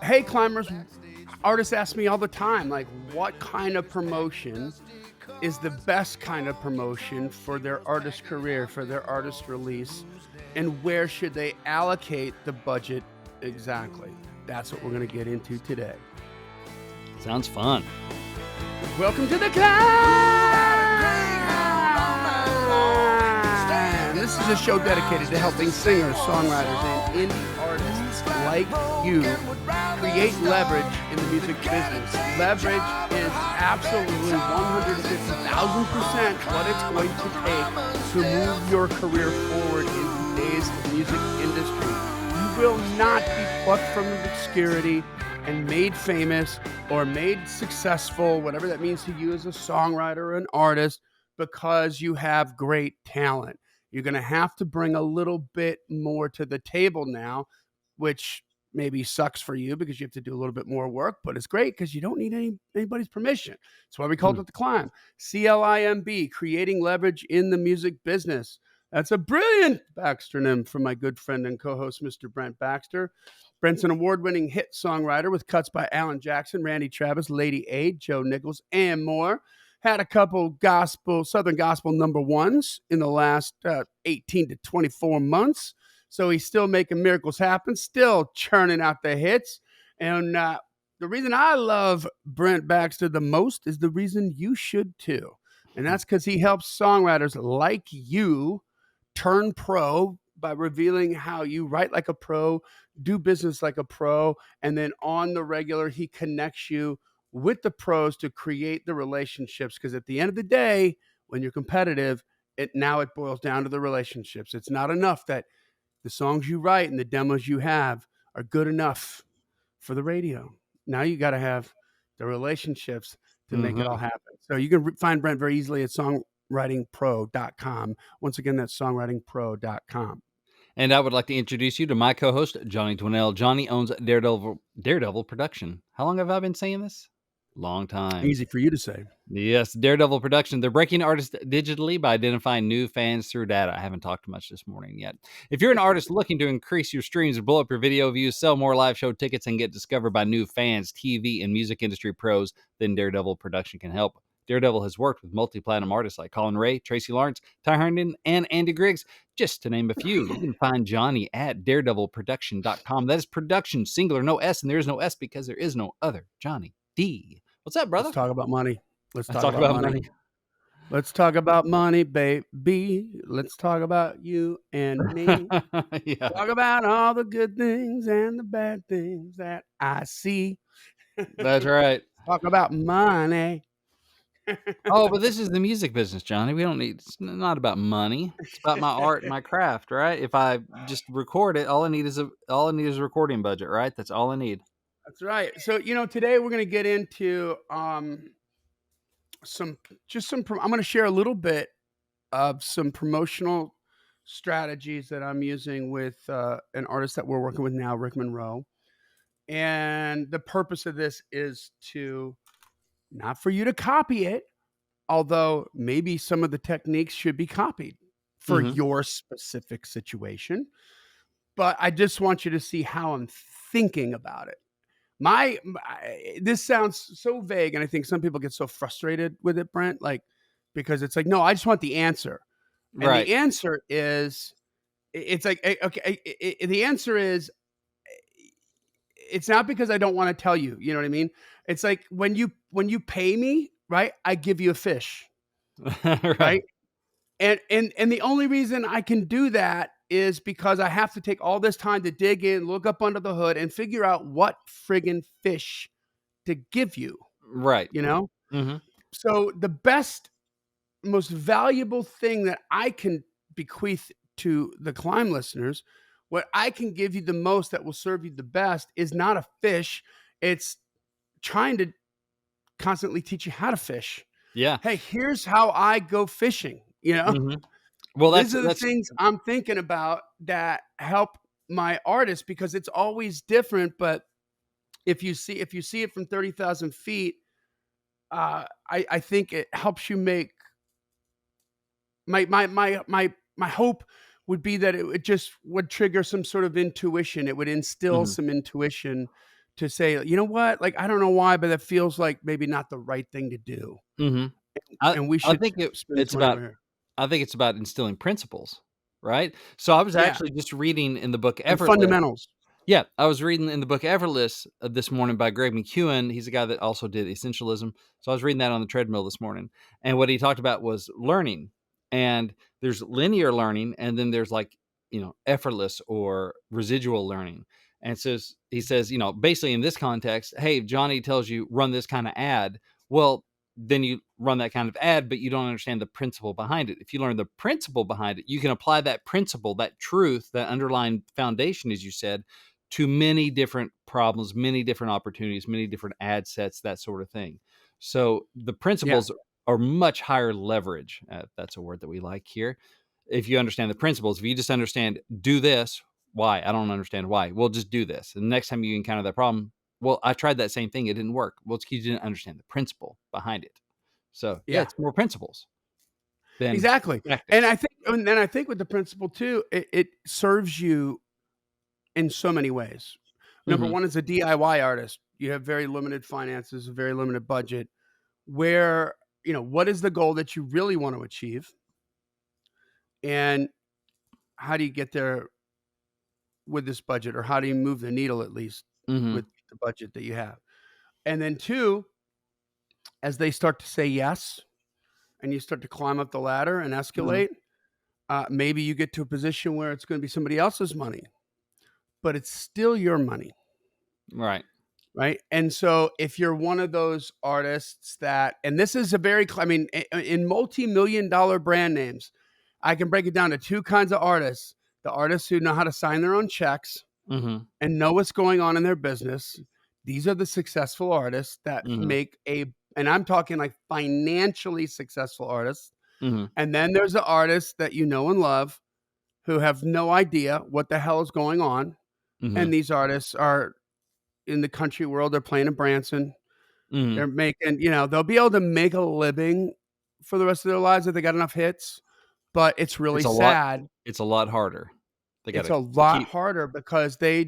hey, climbers, artists ask me all the time, like, what kind of promotion is the best kind of promotion for their artist career, for their artist release, and where should they allocate the budget exactly? That's what we're going to get into today. Sounds fun. Welcome to the climb! This is a show dedicated to helping singers, songwriters, and indie artists like you create leverage in the music business. Leverage is absolutely 150,000% what it's going to take to move your career forward in today's music industry. You will not be plucked from obscurity and made famous or made successful, whatever that means to you as a songwriter or an artist, because you have great talent. You're going to have to bring a little bit more to the table now, which maybe sucks for you because you have to do a little bit more work, but it's great because you don't need anybody's permission. That's why we called it the climb. C.L.I.M.B, creating leverage in the music business. That's a brilliant Baxternym from my good friend and co-host, Mr. Brent Baxter. Brent's an award-winning hit songwriter with cuts by Alan Jackson, Randy Travis, Lady A, Joe Nichols, and more. Had a couple Southern gospel number ones in the last 18 to 24 months. So he's still making miracles happen, still churning out the hits. And the reason I love Brent Baxter the most is the reason you should too. And that's because he helps songwriters like you turn pro by revealing how you write like a pro, do business like a pro, and then on the regular, he connects you with the pros to create the relationships. Because at the end of the day, when you're competitive, it boils down to the relationships. It's not enough that the songs you write and the demos you have are good enough for the radio. Now you got to have the relationships to make it all happen. So you can find Brent very easily at songwritingpro.com. Once again, that's songwritingpro.com. And I would like to introduce you to my co-host, Johnny Dwinell. Johnny owns Daredevil Production. How long have I been saying this? Long time. Easy for you to say. Yes, Daredevil Production. They're breaking artists digitally by identifying new fans through data. I haven't talked much this morning yet. If you're an artist looking to increase your streams, blow up your video views, sell more live show tickets, and get discovered by new fans, TV, and music industry pros, then Daredevil Production can help. Daredevil has worked with multi-platinum artists like Colin Ray, Tracy Lawrence, Ty Herndon, and Andy Griggs, just to name a few. You can find Johnny at daredevilproduction.com. That is production, singular, no S, and there is no S because there is no other Johnny D. What's up, brother? Let's talk about money. Let's talk about money. Let's talk about money, baby. Let's talk about you and me. Yeah. Talk about all the good things and the bad things that I see. That's right. Talk about money. Oh, but this is the music business, Johnny. It's not about money. It's about my art and my craft, right? If I just record it, all I need is a recording budget, right? That's all I need. That's right. So, today we're going to get into I'm going to share a little bit of some promotional strategies that I'm using with an artist that we're working with now, Rick Monroe. And the purpose of this is not for you to copy it, although maybe some of the techniques should be copied for your specific situation. But I just want you to see how I'm thinking about it. This sounds so vague, and I think some people get so frustrated with it, Brent, because it's like, no, I just want the answer. And right. The answer is, it's like, okay, the answer is, it's not because I don't want to tell you, you know what I mean? It's like when you pay me, right? I give you a fish, right? And the only reason I can do that is because I have to take all this time to dig in, look up under the hood, and figure out what friggin' fish to give you. Right. So the best, most valuable thing that I can bequeath to the Climb listeners, what I can give you the most that will serve you the best is not a fish. It's trying to constantly teach you how to fish. Yeah. Hey, here's how I go fishing, Well, these are the things I'm thinking about that help my artists, because it's always different. But if you see it from 30,000 feet, I think it helps you make my hope would be that it just would trigger some sort of intuition. It would instill some intuition to say, you know what, like, I don't know why, but that feels like maybe not the right thing to do, Mhm. I and we I should think spend it's some money over about here. instilling principles, right? So I was Yeah, actually just reading in the book and Effortless. fundamentals. Yeah, I was reading in the book Effortless this morning by Greg McKeown. He's a guy that also did Essentialism. So I was reading that on the treadmill this morning. And what he talked about was learning. And there's linear learning, and then there's like, effortless or residual learning. And so he says, basically in this context, hey, if Johnny tells you run this kind of ad, well, then you run that kind of ad, but you don't understand the principle behind it. If you learn the principle behind it, you can apply that principle, that truth, that underlying foundation, as you said, to many different problems, many different opportunities, many different ad sets, that sort of thing. So the Yeah, principles are much higher leverage. That's a word that we like here. If you understand the principles, if you just understand, do this, why? I don't understand why. Well, just do this. And the next time you encounter that problem, well, I tried that same thing. It didn't work. Well, it's because you didn't understand the principle behind it. So yeah, yeah, it's more principles than exactly, tactics. and then I think with the principle too, it serves you in so many ways. Number Hmm. one, as a DIY artist, you have very limited finances, a very limited budget. Where, what is the goal that you really want to achieve? And how do you get there with this budget? Or how do you move the needle at least Hmm. with the budget that you have? And then two, as they start to say yes, and you start to climb up the ladder and Hmm. escalate, maybe you get to a position where it's going to be somebody else's money, but it's still your money. Right. Right. And so if you're one of those artists that, and this is a very, I mean, in multi-million dollar brand names, I can break it down to two kinds of artists: the artists who know how to sign their own checks Hmm. and know what's going on in their business. These are the successful artists that Hmm. make and I'm talking like financially successful artists. Hmm. And then there's the artists that you know and love who have no idea what the hell is going on. Hmm. And these artists are in the country world. They're playing in Branson. Hmm. They're making, they'll be able to make a living for the rest of their lives if they got enough hits, but it's really It's a lot sad. it's a lot harder. They It's gotta a lot keep. harder because they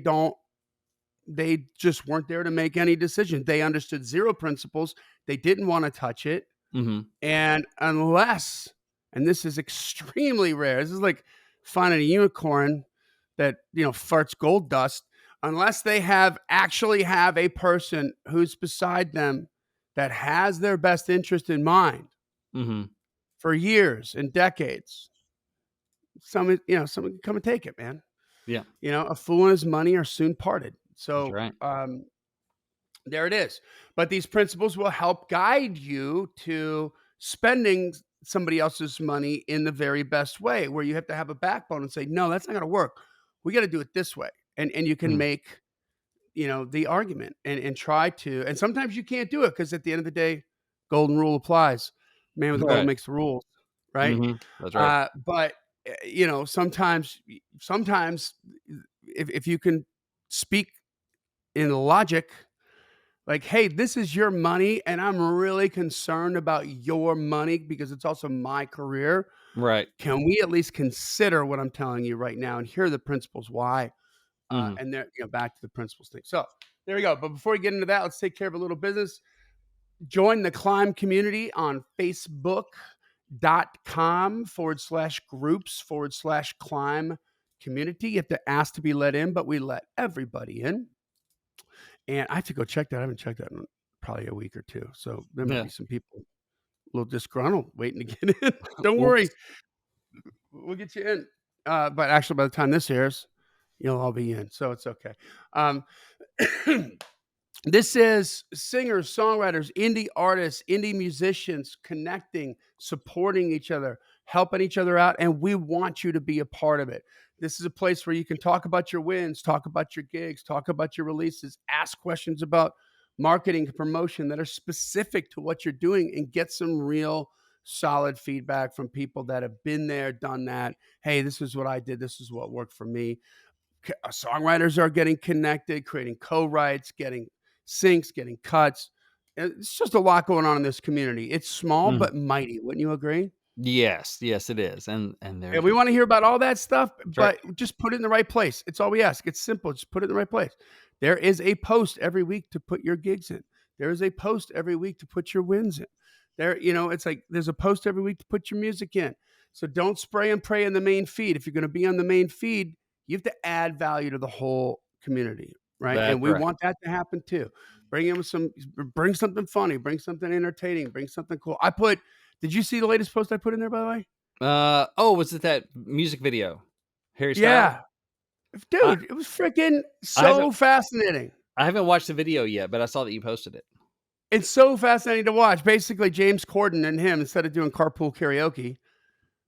just weren't there to make any decisions. They understood zero principles. They didn't wanna touch it, Mhm. and unless, and this is extremely rare, this is like finding a unicorn that, farts gold dust, unless they actually have a person who's beside them that has their best interest in mind Mhm. for years and decades. Someone can come and take it, man. Yeah, A fool and his money are soon parted. that's So, right. there it is. But these principles will help guide you to spending somebody else's money in the very best way, where you have to have a backbone and say, no, that's not going to work. We got to do it this way. And you can Mhm. make, the argument and try to, and sometimes you can't do it because at the end of the day, golden rule applies. Man with the gold Right. makes the rules. Right. Mhm. That's right. But sometimes if you can speak in logic, like, hey, this is your money, and I'm really concerned about your money because it's also my career. Right. Can we at least consider what I'm telling you right now? And here are the principles why. Mhm. And then, back to the principles thing. So there we go. But before we get into that, let's take care of a little business. Join the Climb community on facebook.com/groups/climb community. You have to ask to be let in, but we let everybody in. And I have to go check that. I haven't checked that in probably a week or two. So there might Yeah. be some people a little disgruntled waiting to get in. Don't worry, Oops. we'll get you in. But actually, by the time this airs, you'll all be in. So it's okay. Um, This is singers, songwriters, indie artists, indie musicians connecting, supporting each other, helping each other out, and we want you to be a part of it. This is a place where you can talk about your wins, talk about your gigs, talk about your releases, ask questions about marketing and promotion that are specific to what you're doing, and get some real solid feedback from people that have been there, done that. Hey, this is what I did. This is what worked for me. Songwriters are getting connected, creating co-writes, getting syncs, getting cuts. It's just a lot going on in this community. It's small Mhm. but mighty. Wouldn't you agree? Yes, yes, it is, and And there's we want to hear about all that stuff, that's right. but just put it in the right place. It's all we ask. It's simple. Just put it in the right place. There is a post every week to put your gigs in. There is a post every week to put your wins in. It's like there's a post every week to put your music in. So don't spray and pray in the main feed. If you're going to be on the main feed, you have to add value to the whole community, right? That's And we right. want that to happen too. Bring something funny, bring something entertaining, bring something cool. Did you see the latest post I put in there, by the way? Was it that music video? Harry Styles? Yeah, I dude, it was freaking I haven't so fascinating. I haven't watched the video yet, but I saw that you posted it. It's so fascinating to watch. Basically, James Corden and him, instead of doing carpool karaoke,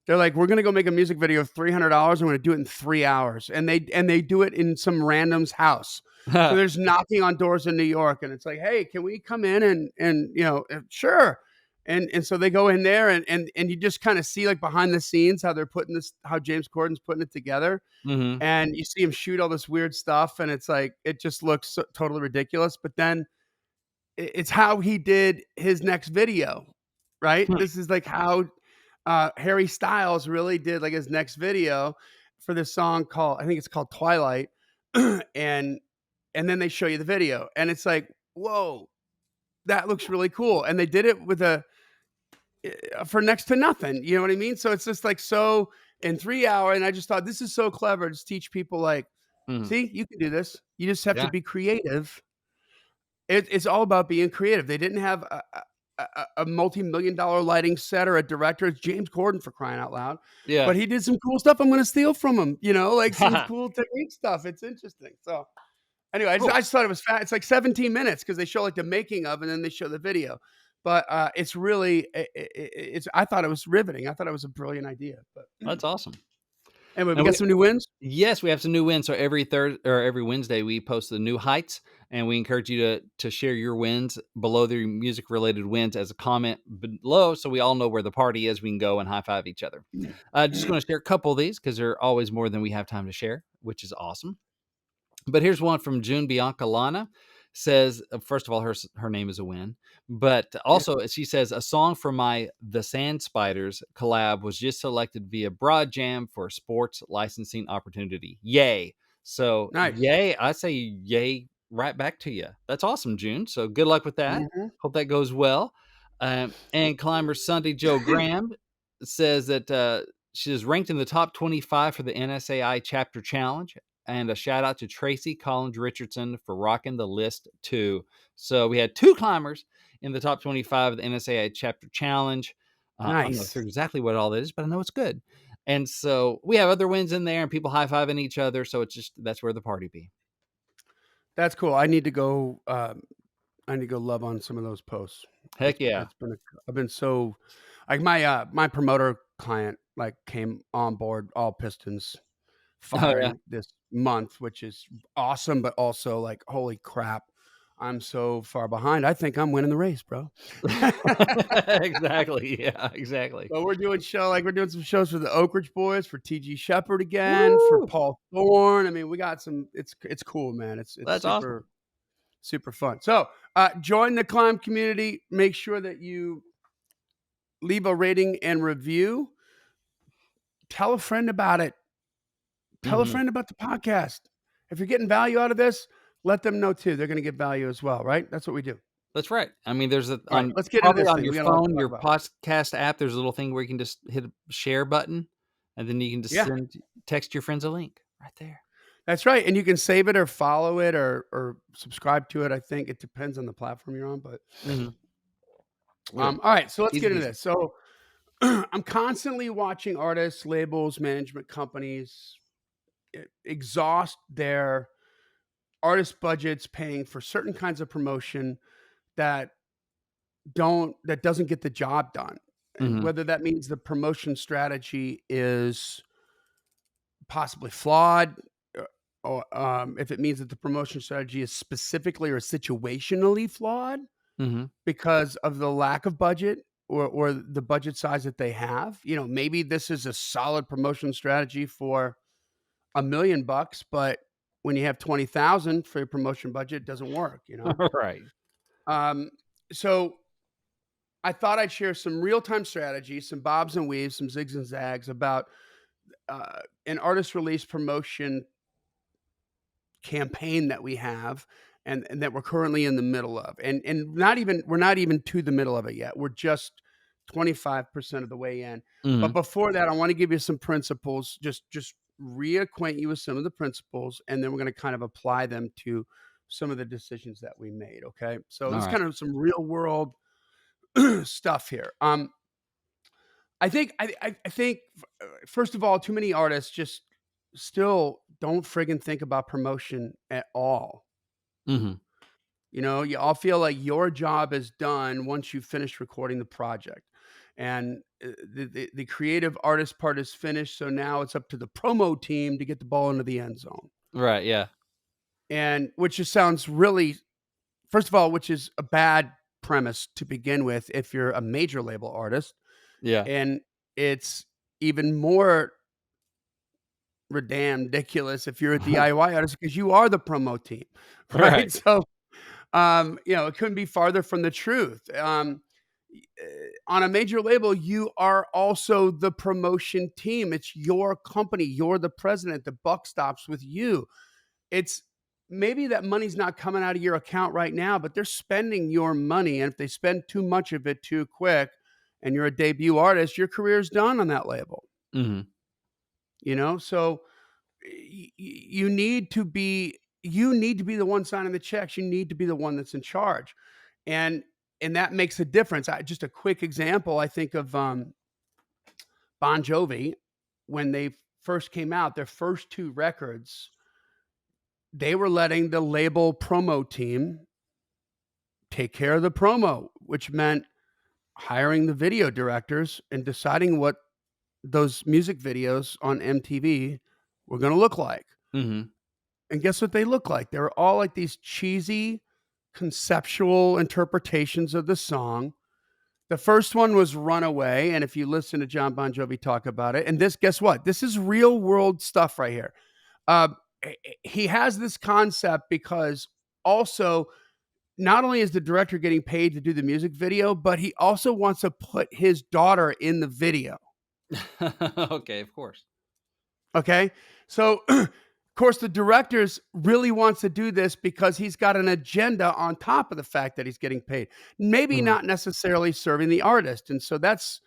they're like, "We're gonna go make a music video of $300. I'm gonna do it in 3 hours," and they do it in some random's house. So there's knocking on doors in New York, and it's like, "Hey, can we come in and sure." And so they go in there, and you just kind of see like behind the scenes how James Corden's putting it together, Mhm. and you see him shoot all this weird stuff, and it's like it just looks totally ridiculous. But then it's how he did his next video, right? Hmm. This is like how Harry Styles really did like his next video for this song I think it's called Twilight, and then they show you the video, and it's like, whoa, that looks really cool, and they did it with for next to nothing, you know what I mean? So it's just like so in 3 hours, and I just thought this is so clever. Just teach people like, Mhm. see, you can do this. You just have to Yeah. be creative. It's all about being creative. They didn't have a multi-million-dollar lighting set or a director. It's James Corden, for crying out loud. Yeah. But he did some cool stuff I'm gonna steal from him, like some cool technique stuff. It's interesting. So anyway, Cool. I just thought it was fat. It's like 17 minutes because they show like the making of and then they show the video. But it's really it's I thought it was riveting. I thought it was a brilliant idea. But That's awesome. anyway, we And got some new wins. yes, we have some new wins. So every Wednesday we post the new heights, and we encourage you to share your wins below the music related wins as a comment below, so we all know where the party is. We can go and high five each other. Just going to share a couple of these because they're always more than we have time to share, which is awesome. But here's one from June Bianca Lana. Says, first of all, her name is a win, but also she says a song for my The Sand Spiders collab was just selected via Broad Jam for a sports licensing opportunity. Yay! So Nice. yay! I say yay right back to you. That's awesome, June. So good luck with that. Mhm. Hope that goes well. And Climber Sunday Joe Graham says that she is ranked in the top 25 for the NSAI Chapter Challenge. And a shout out to Tracy Collins Richardson for rocking the list too. So we had 2 climbers in the top 25 of the NSAI Chapter Challenge. I'm not Nice. sure exactly what all that is, but I know it's good. And so we have other wins in there and people high fiving each other. So it's just that's where the party be. That's cool. I need to go. I need to go love on some of those posts. Heck yeah. I've been so like my promoter client like came on board all pistons Oh yeah. firing this month, which is awesome, but also like holy crap, I'm so far behind. I think I'm winning the race, bro. Exactly. Yeah, exactly. But we're doing some shows for the Oak Ridge Boys, for TG Shepherd again, for Woo! Paul Thorne. I mean, we got some. It's cool, man. It's That's awesome. super fun. So join the Climb community. Make sure that you leave a rating and review. Tell a friend about it. Tell a Mhm. friend about the podcast. If you're getting value out of this, let them know too. They're going to get value as well, right? That's what we do. That's right. I mean, there's All right, let's get into probably this on thing. your We got a lot to phone, talk your about. podcast app, there's a little thing where you can just hit a share button, and then you can just Yeah, text your friends a link right there. that's right. And you can save it or follow it or subscribe to it. I think it depends on the platform you're on. But Mhm. all right, so let's Easy get into peasy. this. So I'm constantly watching artists, labels, management companies exhaust their artist budgets paying for certain kinds of promotion that doesn't get the job done. And Mhm. whether that means the promotion strategy is possibly flawed, or if it means that the promotion strategy is specifically or situationally flawed Mhm. because of the lack of budget or the budget size that they have. Maybe this is a solid promotion strategy for $1,000,000, but when you have 20,000 for your promotion budget, it doesn't work. Right. Um, so I thought I'd share some real-time strategies, some bobs and weaves, some zigs and zags about an artist release promotion campaign that we have and that we're currently in the middle of. And not even we're not even to the middle of it yet. We're just 25% of the way in. But Mhm. before that, I want to give you some principles, just reacquaint you with some of the principles, and then we're going to kind of apply them to some of the decisions that we made. Okay. So this is Alright. kind of some real world stuff here. I think first of all, too many artists just still don't friggin' think about promotion at all. Mhm. You all feel like your job is done once you finish recording the project, and the creative artist part is finished. So now it's up to the promo team to get the ball into the end zone, Right, yeah. and which just sounds really, first of all, which is a bad premise to begin with if you're a major label artist, Yeah. and it's even more ridiculous if you're a DIY artist because you are the promo team, right? Right. So, it couldn't be farther from the truth. On a major label, you are also the promotion team. It's your company. You're the president. The buck stops with you. It's maybe that money's not coming out of your account right now, but they're spending your money. And if they spend too much of it too quick and you're a debut artist, your career's done on that label, Mhm. So you need to be the one signing the checks. You need to be the one that's in charge, and that makes a difference. Just a quick example. I think of Bon Jovi when they first came out. Their first two records, they were letting the label promo team take care of the promo, which meant hiring the video directors and deciding what those music videos on MTV were going to look like. Mhm. And guess what they look like? They were all like these cheesy conceptual interpretations of the song. The first one was Runaway. And if you listen to John Bon Jovi talk about it, and this, guess what? This is real world stuff right here. Uh, he has this concept because also, not only is the director getting paid to do the music video, but he also wants to put his daughter in the video. Okay, of course. Okay. So, of course, the directors really wants to do this because he's got an agenda on top of the fact that he's getting paid, maybe Mhm. not necessarily serving the artist. And so that's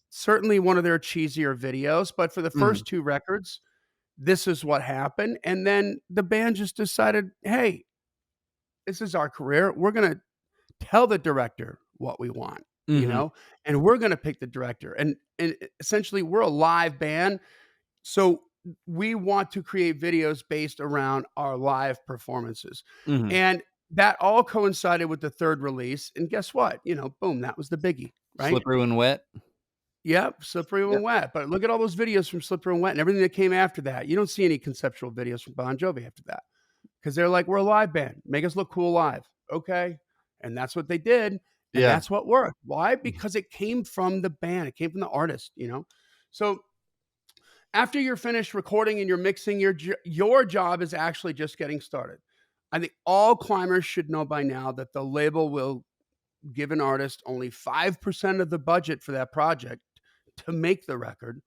certainly one of their cheesier videos. But for the Mhm. first two records, this is what happened. And then the band just decided, hey, this is our career. We're going to tell the director what we want, Mhm. and we're going to pick the director. And essentially, we're a live band. So we want to create videos based around our live performances. Mhm. And that all coincided with the third release. And guess what? Boom, that was the biggie, right? Slippery when wet. Yep, Slippery Yep. When Wet. But look at all those videos from Slippery When Wet and everything that came after that. You don't see any conceptual videos from Bon Jovi after that because they're like, we're a live band. Make us look cool live. Okay. And that's what they did. And Yeah. that's what worked. Why? Because it came from the band, it came from the artist. So after you're finished recording and you're mixing, your job is actually just getting started. I think all climbers should know by now that the label will give an artist only 5% of the budget for that project to make the record,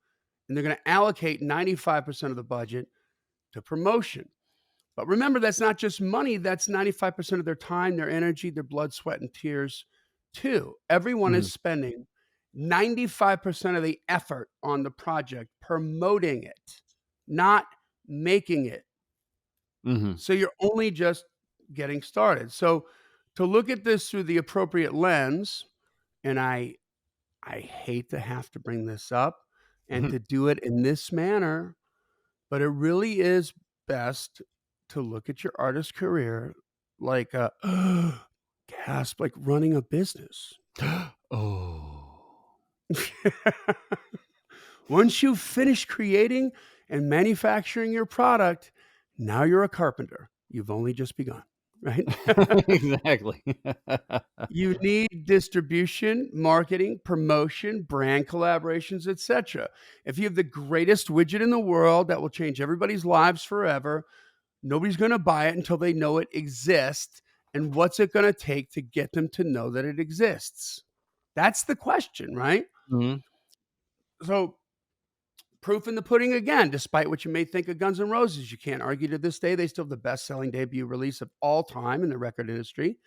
and they're going to allocate 95% of the budget to promotion. But remember, that's not just money, that's 95% of their time, their energy, their blood, sweat, and tears, too. Everyone is Mhm. spending 95% of the effort on the project promoting it, not making it. Mhm. So you're only just getting started. So to look at this through the appropriate lens, and I hate to have to bring this up and Mhm. to do it in this manner, but it really is best to look at your artist career like a gasp, like running a business. Oh. Once you finish creating and manufacturing your product, now you're a carpenter. You've only just begun, right? Exactly. You need distribution, marketing, promotion, brand collaborations, etc. If you have the greatest widget in the world that will change everybody's lives forever, nobody's going to buy it until they know it exists. And what's it going to take to get them to know that it exists? That's the question, right? Mhm. So proof in the pudding again. Despite what you may think of Guns N' Roses, you can't argue to this day they still have the best-selling debut release of all time in the record industry.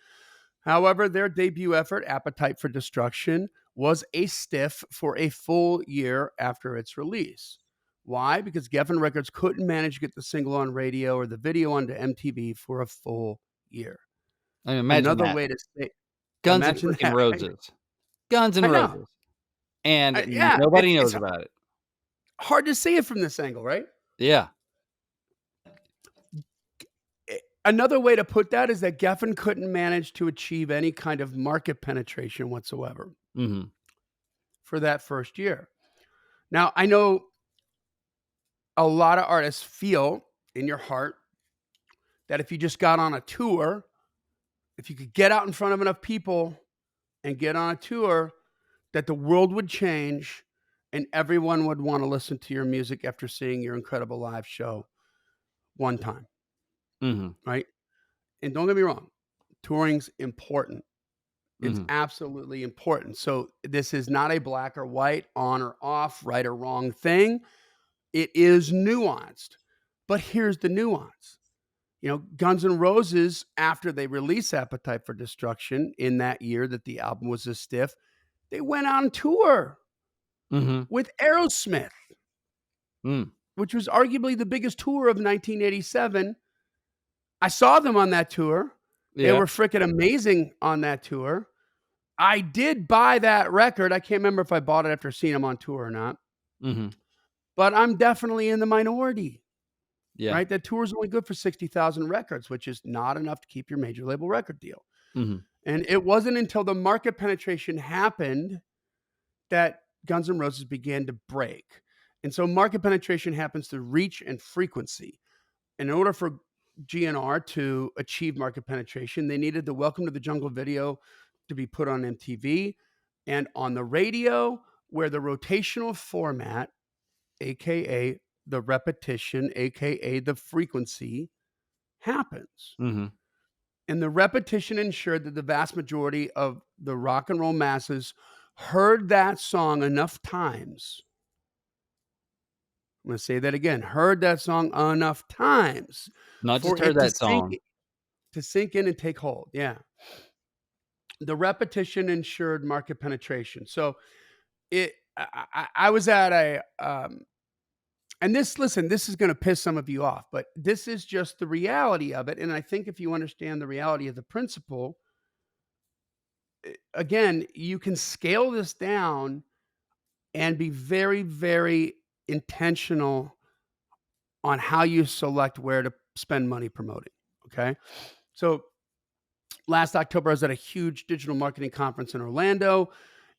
However, their debut effort, Appetite for Destruction, was a stiff for a full year after its release. Why? Because Geffen Records couldn't manage to get the single on radio or the video onto MTV for a full year. I mean, imagine Another that. way to say, Guns N' imagine freaking that. Roses. Guns N' I know. Roses. And Yeah, nobody it's knows about it. hard to see it from this angle, right? Yeah. Another way to put that is that Geffen couldn't manage to achieve any kind of market penetration whatsoever Mm-hmm. for that first year. Now, I know a lot of artists feel in your heart that if you just got on a tour, if you could get out in front of enough people and get on a tour, that the world would change and everyone would want to listen to your music after seeing your incredible live show one time, Mm-hmm. right? And don't get me wrong, touring's important. It's Mm-hmm. absolutely important. So this is not a black or white, on or off, right or wrong thing. It is nuanced. But here's the nuance. You know, Guns N' Roses, after they released Appetite for Destruction in that year that the album was a stiff, they went on tour Mm-hmm. with Aerosmith, which was arguably the biggest tour of 1987. I saw them on that tour. They Yeah. were freaking amazing on that tour. I did buy that record. I can't remember if I bought it after seeing them on tour or not, Mm-hmm. but I'm definitely in the minority, Yeah. right? That tour is only good for 60,000 records, which is not enough to keep your major label record deal. Mm-hmm. And it wasn't until the market penetration happened that Guns N' Roses began to break. And so market penetration happens through reach and frequency. In order for GNR to achieve market penetration, they needed the Welcome to the Jungle video to be put on MTV and on the radio, where the rotational format, aka the repetition, aka the frequency, happens. Mm-hmm. And the repetition ensured that the vast majority of the rock and roll masses heard that song enough times. I'm going to say that again. Heard that song enough times Not for just heard it to that song. sink in and take hold. Yeah. The repetition ensured market penetration. So I was at a, and this is going to piss some of you off, but this is just the reality of it. And I think if you understand the reality of the principle, again, you can scale this down and be very, very intentional on how you select where to spend money promoting. Okay. So last October, I was at a huge digital marketing conference in Orlando,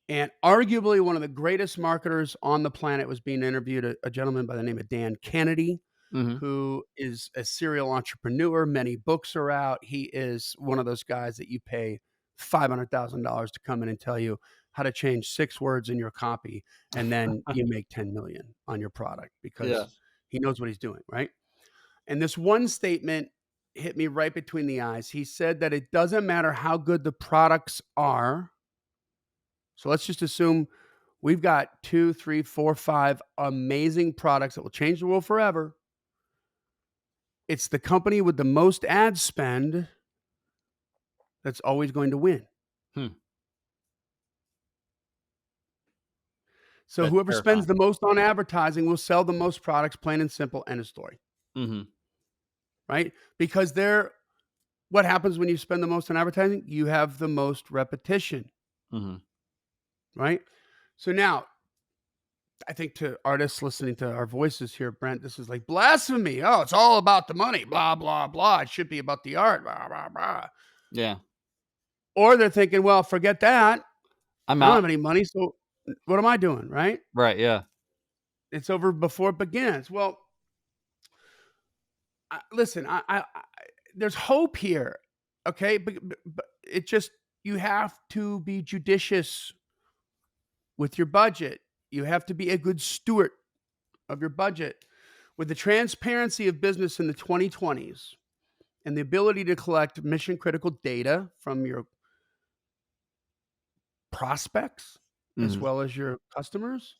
and arguably one of the greatest marketers on the planet was being interviewed, a gentleman by the name of Dan Kennedy, Mm-hmm. who is a serial entrepreneur. Many books are out. He is one of those guys that you pay $500,000 to come in and tell you how to change 6 words in your copy, and then you make 10 million on your product because Yeah. he knows what he's doing, right? And this one statement hit me right between the eyes. He said that it doesn't matter how good the products are. So let's just assume we've got 2, 3, 4, 5 amazing products that will change the world forever. It's the company with the most ad spend that's always going to win. Hmm. So That's whoever terrifying. spends the most on advertising will sell the most products, plain and simple, end of story. Mm-hmm. Right? Because what happens when you spend the most on advertising? You have the most repetition. Mm-hmm. Right? So now, I think to artists listening to our voices here, Brent, this is like blasphemy. Oh, it's all about the money, blah, blah, blah. It should be about the art, blah, blah, blah. Yeah. Or they're thinking, well, forget that. I'm I don't out. have any money, so what am I doing, right? Right. Yeah. It's over before it begins. Well, listen, there's hope here, okay? But it just, you have to be judicious with your budget. You have to be a good steward of your budget. With the transparency of business in the 2020s and the ability to collect mission critical data from your prospects as Mm-hmm. well as your customers,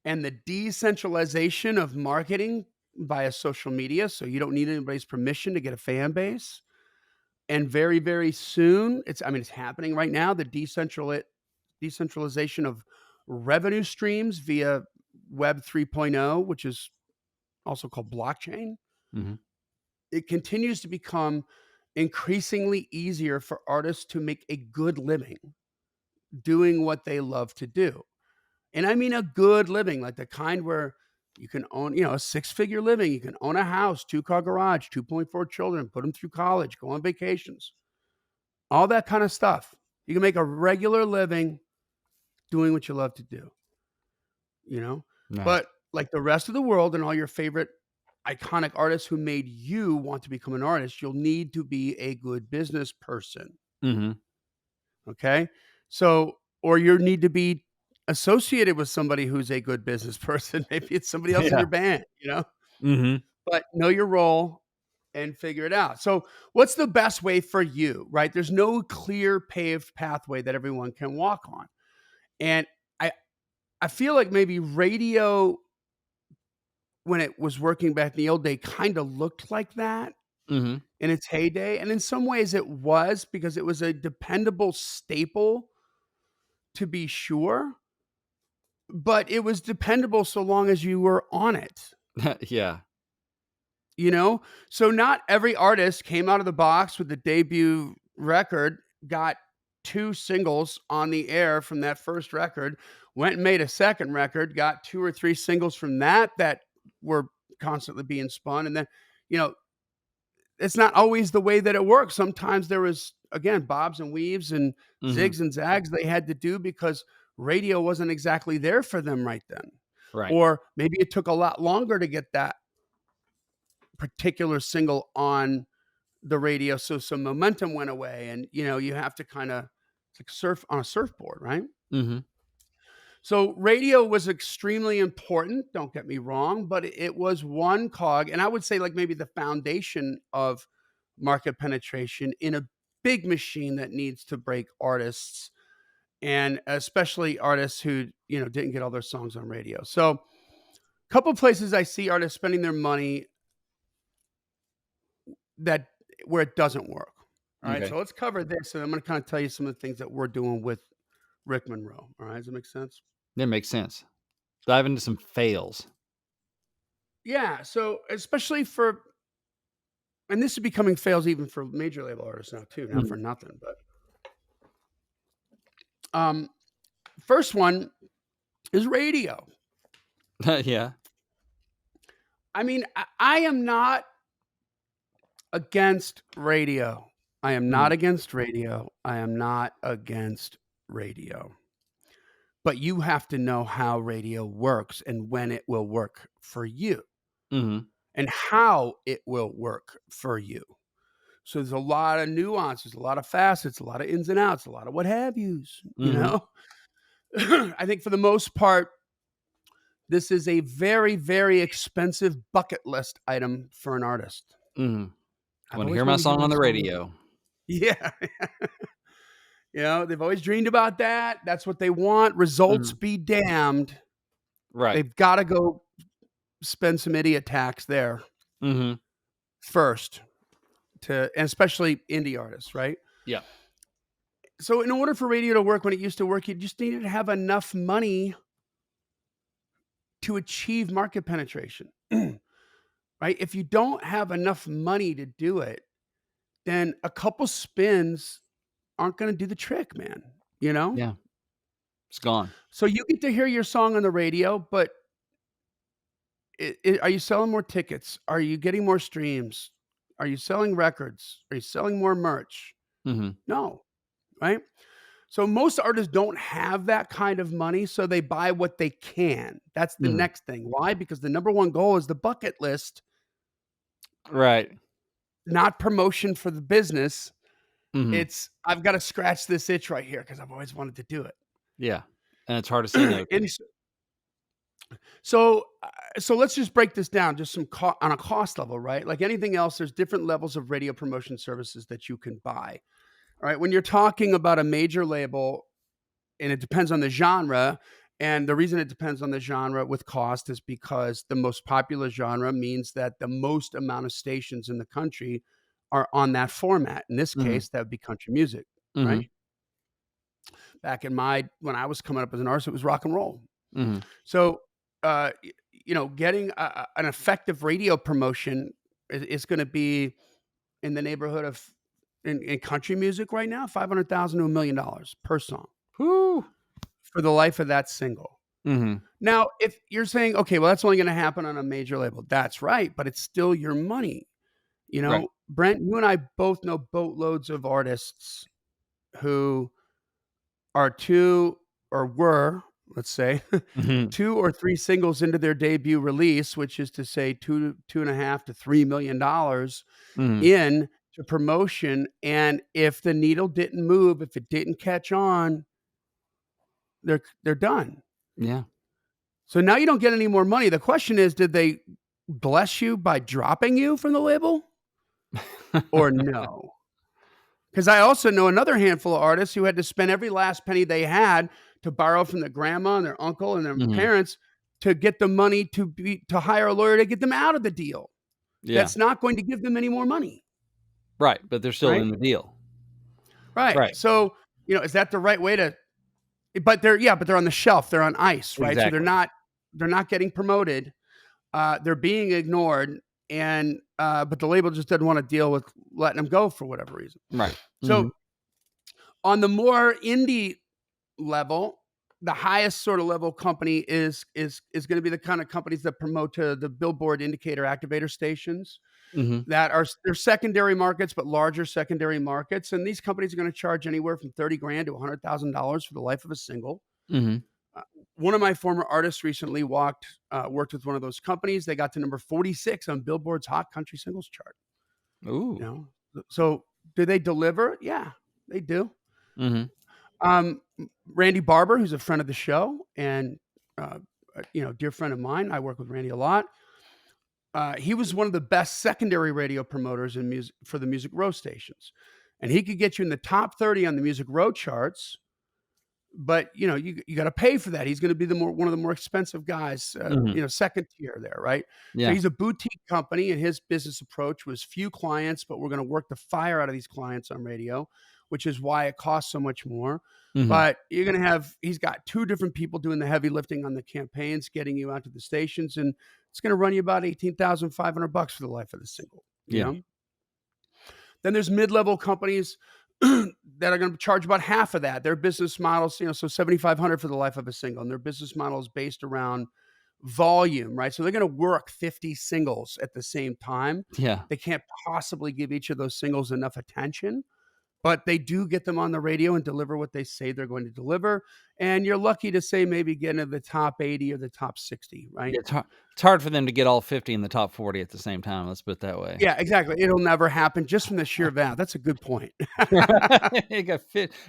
and the decentralization of marketing via social media, so you don't need anybody's permission to get a fan base. And very, very soon, it's happening right now, the decentralization of revenue streams via Web 3.0, which is also called blockchain. Mhm. It continues to become increasingly easier for artists to make a good living doing what they love to do. And I mean a good living, like the kind where you can own, a six-figure living. You can own a house, two-car garage, 2.4 children, put them through college, go on vacations, all that kind of stuff. You can make a regular living doing what you love to do, you know? Nice. But like the rest of the world and all your favorite iconic artists who made you want to become an artist, you'll need to be a good business person. Mhm. Okay. So, or you need to be associated with somebody who's a good business person. Maybe it's somebody else in Yeah. your band, Mhm. but know your role and figure it out. So, what's the best way for you, right? There's no clear paved pathway that everyone can walk on. And I, I feel like maybe radio, when it was working back in the old day, kind of looked like that Mhm. in its heyday. And in some ways it was because it was a dependable staple to be sure, but it was dependable so long as you were on it, Yeah. you know? So not every artist came out of the box with the debut record, got 2 singles on the air from that first record, went and made a second record, got 2 or 3 singles from that were constantly being spun, and then, you know, it's not always the way that it works. Sometimes there was, again, bobs and weaves and Mhm. zigs and zags they had to do because radio wasn't exactly there for them right then. Right. Or maybe it took a lot longer to get that particular single on the radio, so some momentum went away and, you have to kinda it's like surf on a surfboard, right? Mhm. So radio was extremely important, don't get me wrong, but it was one cog, and I would say like maybe the foundation of market penetration in a big machine that needs to break artists and especially artists who, didn't get all their songs on radio. So, a couple places I see artists spending their money that where it doesn't work. All right, Okay. so let's cover this, and I'm gonna kinda tell you some of the things that we're doing with Rick Monroe. All right, does that make sense? That makes sense. Dive into some fails. Yeah, so especially for and this is becoming fails even for major label artists now too, not Mhm. for nothing, but, um, first one is radio. Yeah. I mean, I am not against radio. I am not Mhm. against radio. I am not against radio. But you have to know how radio works and when it will work for you Mhm. and how it will work for you. So there's a lot of nuances, a lot of facets, a lot of ins and outs, a lot of what have yous, Mhm. I think for the most part, this is a very, very expensive bucket list item for an artist. Mhm. I've Wanna always hear my wanted to hear song my on the song. radio. Yeah. They've always dreamed about that. That's what they want. Results Mhm. be damned. Right. They've got to go spend some idiot tax there Mhm. first and especially indie artists, right? Yeah. So in order for radio to work when it used to work, you just needed to have enough money to achieve market penetration, right? If you don't have enough money to do it, then a couple spins aren't going to do the trick, man, you know? Yeah. It's gone. So you get to hear your song on the radio, but are you selling more tickets? Are you getting more streams? Are you selling records? Are you selling more merch? Mhm. No, right? So most artists don't have that kind of money, so they buy what they can. That's the Mhm. next thing. Why? Because the number one goal is the bucket list, Right. not promotion for the business. Mhm. It's I've got to scratch this itch right here because I've always wanted to do Yeah. And it's hard to say no it. to. So let's just break this down, just on a cost level, right? Like anything else, there's different levels of radio promotion services that you can buy. All right, when you're talking about a major label, and it depends on the genre, And the reason it depends on the genre with cost is because the most popular genre means that the most amount of stations in the country are on that format. In this Mhm. case, that would be country music, right? Mhm. Back in when I was coming up as an artist, it was rock and roll. Mhm. So, getting an effective radio promotion is going to be in the neighborhood of in country music right now, 500,000 to $1 million per song Whoo! for the life of that single. Mhm. Now, if you're saying, okay, well, that's only going to happen on a major label, that's right, but it's still your money. Right. Brent, you and I both know boatloads of artists who are two or were, let's say, Mhm. 2 or 3 singles into their debut release, which is to say 2.5 to $3 million Mhm. in to promotion, and if the needle didn't move, if it didn't catch on, they're done. Yeah. So now you don't get any more money. The question is, did they bless you by dropping you from the label or no? Because I also know another handful of artists who had to spend every last penny they had to borrow from their grandma and their uncle and their Mhm. parents to get the money to hire a lawyer to get them out of the deal. Yeah. That's not going to give them any more money, Right, but they're still right? in the deal. Right. Right. So, is that the right way to but they're on the shelf, they're on ice, right? So Exactly. they're not getting promoted. They're being ignored and but the label just doesn't want to deal with letting them go for whatever reason. Right. So, Mhm. on the more indie level, the highest sort of level company is going to be the kind of companies that promote to the Billboard indicator activator stations Mhm. that are they're secondary markets, but larger secondary markets. And these companies are going to charge anywhere from 30 grand to $100,000 for the life of a single. Mhm. Uh, One of my former artists recently worked with one of those companies. They got to number 46 on Billboard's Hot Country Singles chart. You Ooh. know, so do they deliver? Yeah, they do. Mhm. Um, Randy Barber, who's a friend of the show and uh, dear friend of mine. I work with Randy a lot. He was one of the best secondary radio promoters in music for the Music Row stations, and he could get you in the top 30 on the Music Row charts. But you got to pay for that. He's going to be one of the more expensive guys, Mhm. second tier there, right? So Yeah. he's a boutique company, and his business approach was few clients, but we're going to work the fire out of these clients on radio, which is why it costs so much more. Mhm. But you're going to have he's got two different people doing the heavy lifting on the campaigns, getting you out to the stations, and it's going to run you about $18,500 for the life of the single. Yeah. Then there's mid-level companies that are going to charge about half of that. Their business models, so 7,500 for the life of a single, and their business model is based around volume, right? So they're going to work 50 singles at the same time. Yeah. They can't possibly give each of those singles enough attention, but they do get them on the radio and deliver what they say they're going to deliver. And you're lucky to say maybe get into the top 80 or the top 60, right? Yeah, it's hard for them to get all 50 in the top 40 at the same time, let's put it that way. Yeah, exactly. It'll never happen just from the sheer value. That's a good point. You got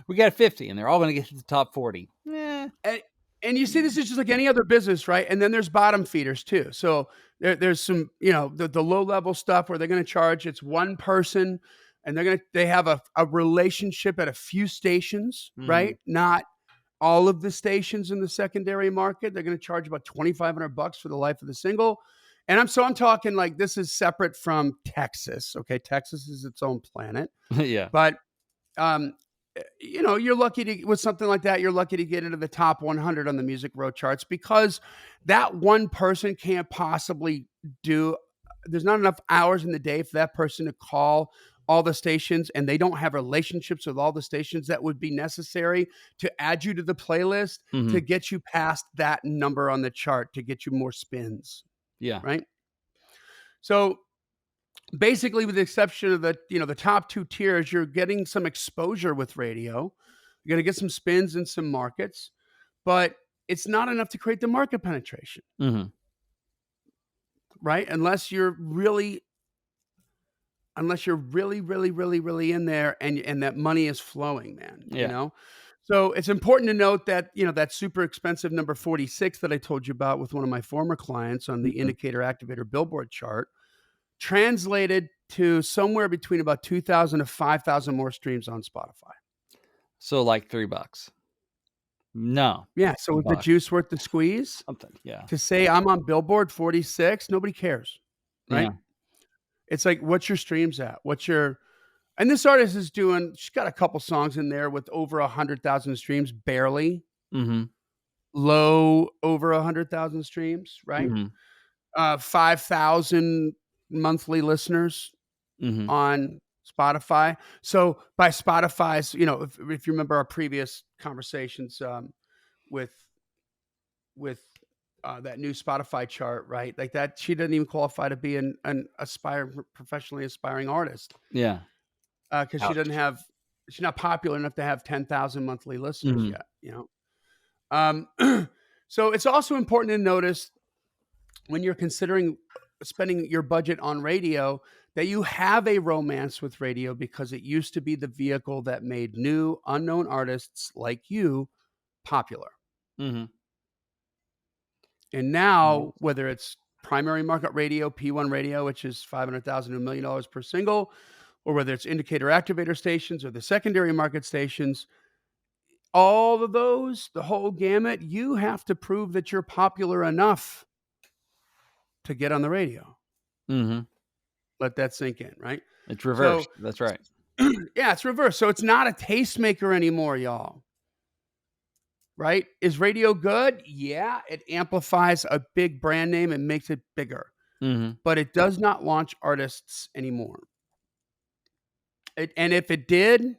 we got 50, and they're all gonna get to the top 40. Yeah. And and you see this is just like any other business, right? And then there's bottom feeders too. So there's some, the low level stuff where they're going to charge. It's one person, and they have a relationship at a few stations, Mhm. right? Not all of the stations in the secondary market. They're going to charge about $2,500 for the life of the single. And I'm talking like this is separate from Texas. Okay, Texas is its own planet, Yeah. but um, you're lucky to with something like that. You're lucky to get into the top 100 on the Music Row charts because that one person can't possibly do. There's not enough hours in the day for that person to call all the stations, and they don't have relationships with all the stations that would be necessary to add you to the playlist to Mhm. get you past that number on the chart to get you more spins, Yeah. right? So basically, with the exception of the top two tiers, you're getting some exposure with radio. You're going to get some spins in some markets, but it's not enough to create the market penetration, Mhm. right? Unless you're really, really, really, really in there and that money is flowing, man. Yeah. So it's important to note that, that super expensive number 46 that I told you about with one of my former clients on the Mhm. indicator activator billboard chart translated to somewhere between about 2,000 to 5,000 more streams on Spotify. So, like, $3. No. Yeah. So is the Buck. juice worth the squeeze? Something. Yeah. To say I'm on Billboard 46, nobody cares, Yeah. right? It's like, what's your streams at? What's your and this artist is doing, she's got a couple songs in there with over 100,000 streams, barely. Mm-hmm. Low over 100,000 streams, right? Mm-hmm. 5,000 monthly listeners Mm-hmm. on Spotify. So by Spotify's, if you remember our previous conversations with with that new Spotify chart, right? Like that, she doesn't even qualify to be an professionally aspiring artist Yeah. because she Ouch. doesn't have, she's not popular enough to have 10,000 monthly listeners Mm-hmm. yet. So it's also important to notice when you're considering spending your budget on radio that you have a romance with radio because it used to be the vehicle that made new unknown artists like you popular. Mm-hmm. And now, whether it's primary market radio, P1 radio, which is $500,000 to $1 million per single, or whether it's indicator activator stations or the secondary market stations, all of those, the whole gamut, you have to prove that you're popular enough to get on the radio. Mm-hmm. Let that sink in, right? It's reversed. So, That's right. yeah, it's reversed. So it's not a tastemaker anymore, y'all. Right? Is radio good? Yeah, it amplifies a big brand name and makes it bigger, Mm-hmm. but it does not launch artists anymore. And if it did, and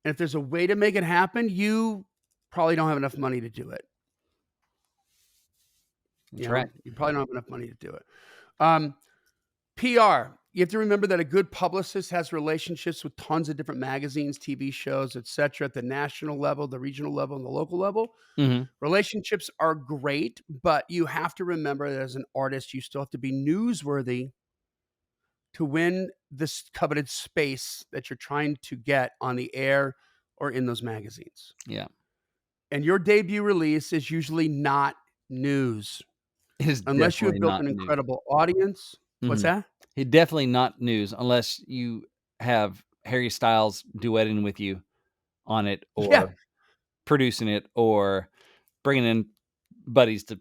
if there's a way to make it happen, you probably don't have enough money to do it. That's right. You probably don't have enough money to do it. PR. You have to remember that a good publicist has relationships with tons of different magazines, TV shows, etc., at the national level, the regional level, and the local level. Mm-hmm. Relationships are great, but you have to remember that as an artist, you still have to be newsworthy to win this coveted space that you're trying to get on the air or in those magazines. Yeah. And your debut release is usually not news It is unless you have definitely built not an news. incredible audience. What's Mhm. that? It's definitely not news unless you have Harry Styles duetting with you on it, or Yeah. producing it, or bringing in buddies to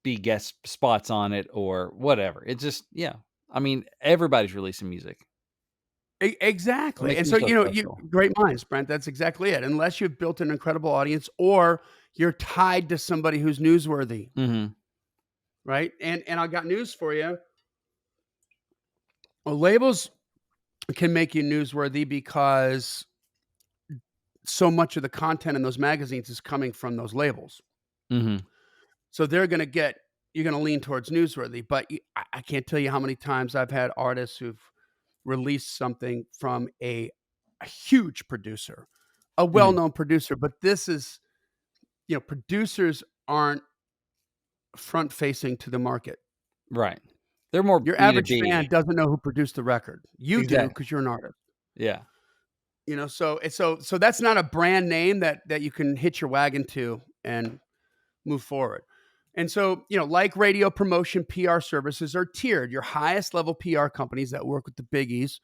be guest spots on it, or whatever. It's just, yeah. I mean, everybody's releasing music. Exactly. Makes And them so, so special. great minds, Brent. That's exactly it. Unless you've built an incredible audience or you're tied to somebody who's newsworthy, Mm-hmm. right? And I got news for you. Well, labels can make you newsworthy because so much of the content in those magazines is coming from those labels. Mm-hmm. So you're going to lean towards newsworthy. But I can't tell you how many times I've had artists who've released something from a huge producer, a well-known producer. But this is, producers aren't front-facing to the market. Right. They're more Your average B2B. fan doesn't know who produced the record. You do Exactly. because you're an artist. Yeah. So that's not a brand name that you can hitch your wagon to and move forward. And so, like radio promotion, PR services are tiered. Your highest level PR companies that work with the biggies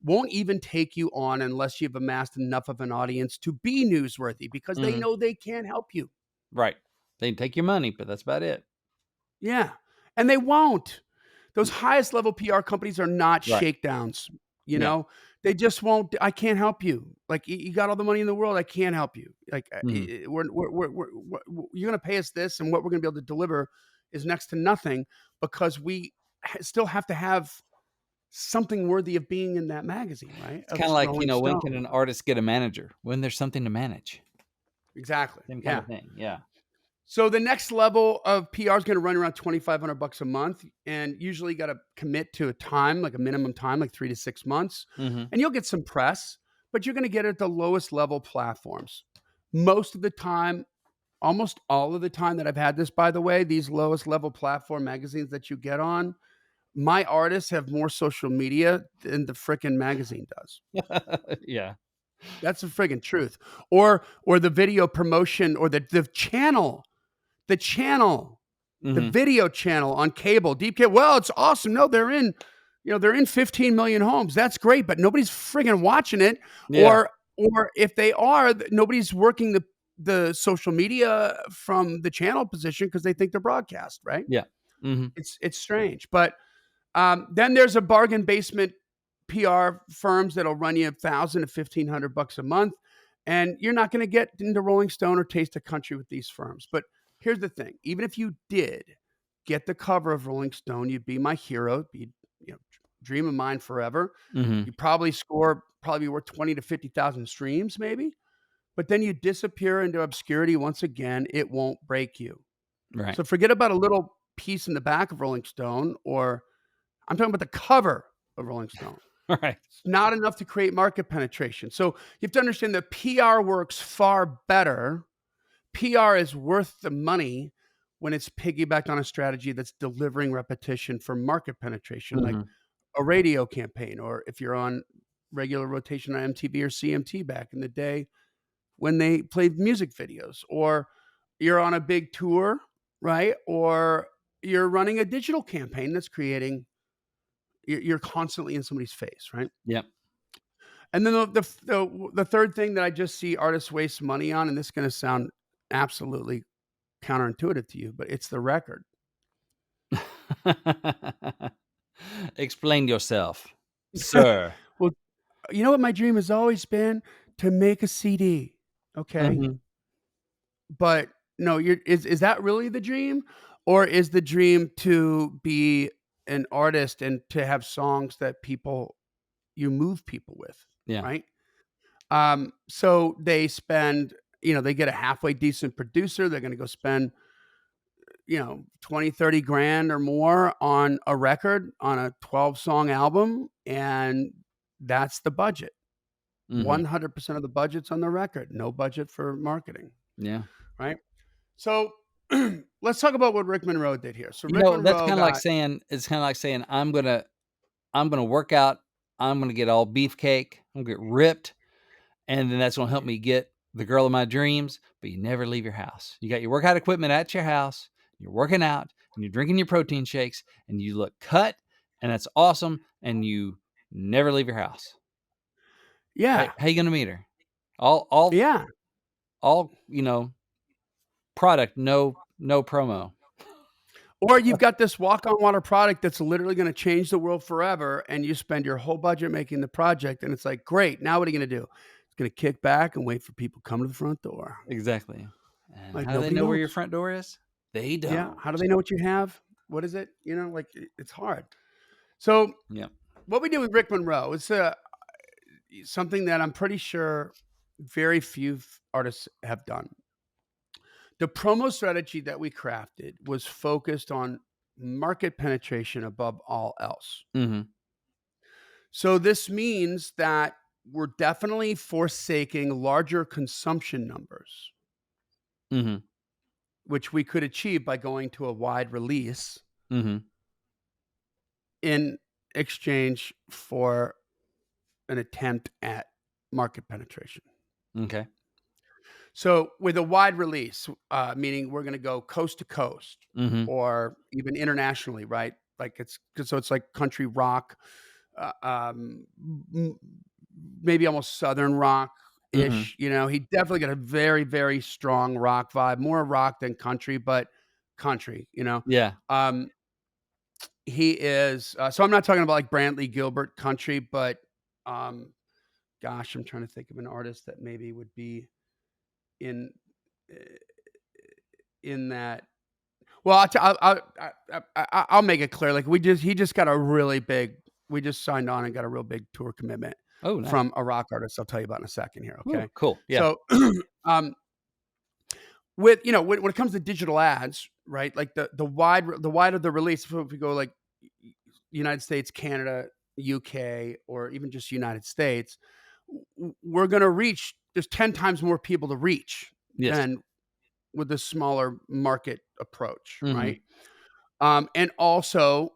won't even take you on unless you've amassed enough of an audience to be newsworthy because they know they can't help you. Right. They can take your money, but that's about it. Yeah. And they won't. Those highest level PR companies are not shakedowns. They just won't. I can't help you. Like, you got all the money in the world. I can't help you. Like, you're going to pay us this, and what we're going to be able to deliver is next to nothing because we still have to have something worthy of being in that magazine, right? It's kind of like, when can an artist get a manager? When there's something to manage. Exactly. Same kind of thing. Yeah. So the next level of PR is going to run around $2,500 a month, and usually got to commit to a time, like a minimum time, like 3 to 6 months, and you'll get some press, but you're going to get it at the lowest level platforms. Most of the time, almost all of the time that I've had this, by the way, these lowest level platform magazines that you get on, my artists have more social media than the frickin' magazine does. Yeah. That's the friggin' truth. Or the video promotion or the channel. The video channel on cable, deep cable. Well, it's awesome. No, they're in 15 million homes. That's great, but nobody's friggin' watching it. Yeah. Or if they are, nobody's working the social media from the channel position because they think they're broadcast, right? Yeah. Hmm. It's strange. But then there's a bargain basement PR firms that'll run you $1,000 to $1,500 a month, and you're not going to get into Rolling Stone or Taste of Country with these firms. But here's the thing: even if you did get the cover of Rolling Stone, you'd be my hero, be dream of mine forever. Hmm. You probably worth 20 to 50,000 streams, maybe. But then you disappear into obscurity once again. It won't break you. Right. So forget about a little piece in the back of Rolling Stone, or I'm talking about the cover of Rolling Stone. Right. It's not enough to create market penetration. So you have to understand that PR works far better. PR is worth the money when it's piggybacked on a strategy that's delivering repetition for market penetration, like Hmm. a radio campaign, or if you're on regular rotation on MTV or CMT back in the day when they played music videos, or you're on a big tour, right? Or you're running a digital campaign that's creating, you're constantly in somebody's face, right? Yep. And then the third thing that I just see artists waste money on, and this is going to sound absolutely counterintuitive to you, but it's the record. Explain yourself, sir. Well, you know what my dream has always been? To make a CD. Okay. Hmm. But no, is that really the dream? Or is the dream to be an artist and to have songs that you move people with, Yeah. right? So they spend, they get a halfway decent producer. They're going to go spend, 20, 30 grand or more on a record, on a 12-song album. And that's the budget. Hmm. 100% of the budget's on the record. No budget for marketing, Yeah. right? So let's talk about what Rick Monroe did here. So Rick That's Monroe kind of like got, saying I'm gonna work out. I'm gonna get all beefcake. I'm gonna get ripped, and then that's gonna help me get the girl of my dreams. But you never leave your house. You got your workout equipment at your house. You're working out, and you're drinking your protein shakes, and you look cut, and that's awesome. And you never leave your house. yeah, How you gonna meet her? All, all, yeah. all. Product, no promo. Or you've got this walk on water product that's literally going to change the world forever, and you spend your whole budget making the project, and it's like, great. Now what are you going to do? It's going to kick back and wait for people to come to the front door. Exactly. And Like how do they nobody know where knows. your front door is? They Yeah. don't. How do they know what you have? What is it? Like it's hard. So Yeah. what we did with Rick Monroe is something that I'm pretty sure very few artists have done. The promo strategy that we crafted was focused on market penetration above all else. Mm-hmm. So this means that we're definitely forsaking larger consumption numbers, Mm-hmm. which we could achieve by going to a wide release Mm-hmm. in exchange for an attempt at market penetration. Okay. So with a wide release, meaning we're going to go coast to coast Mm-hmm. or even internationally, right? Like it's like country rock, uh, um, maybe almost Southern rock Mm-hmm. ish. He definitely got a very, very strong rock vibe, more rock than country, but country, Yeah. he is, so I'm not talking about like Brantley Gilbert country, but, um, gosh, I'm trying to think of an artist that maybe would be in, uh, in that. Well, I'll make it clear. Like he just got a really big. We just signed on and got a real big tour commitment Oh, nice. from a rock artist. I'll tell you about in a second here. Ooh, Okay, cool. Yeah. so um, with when it comes to digital ads, right? Like the wider the release. If we go like United States, Canada, UK, or even just United States, we're going to reach. There's 10 times more people to reach Yes. than with a smaller market approach, Mm-hmm. right? And also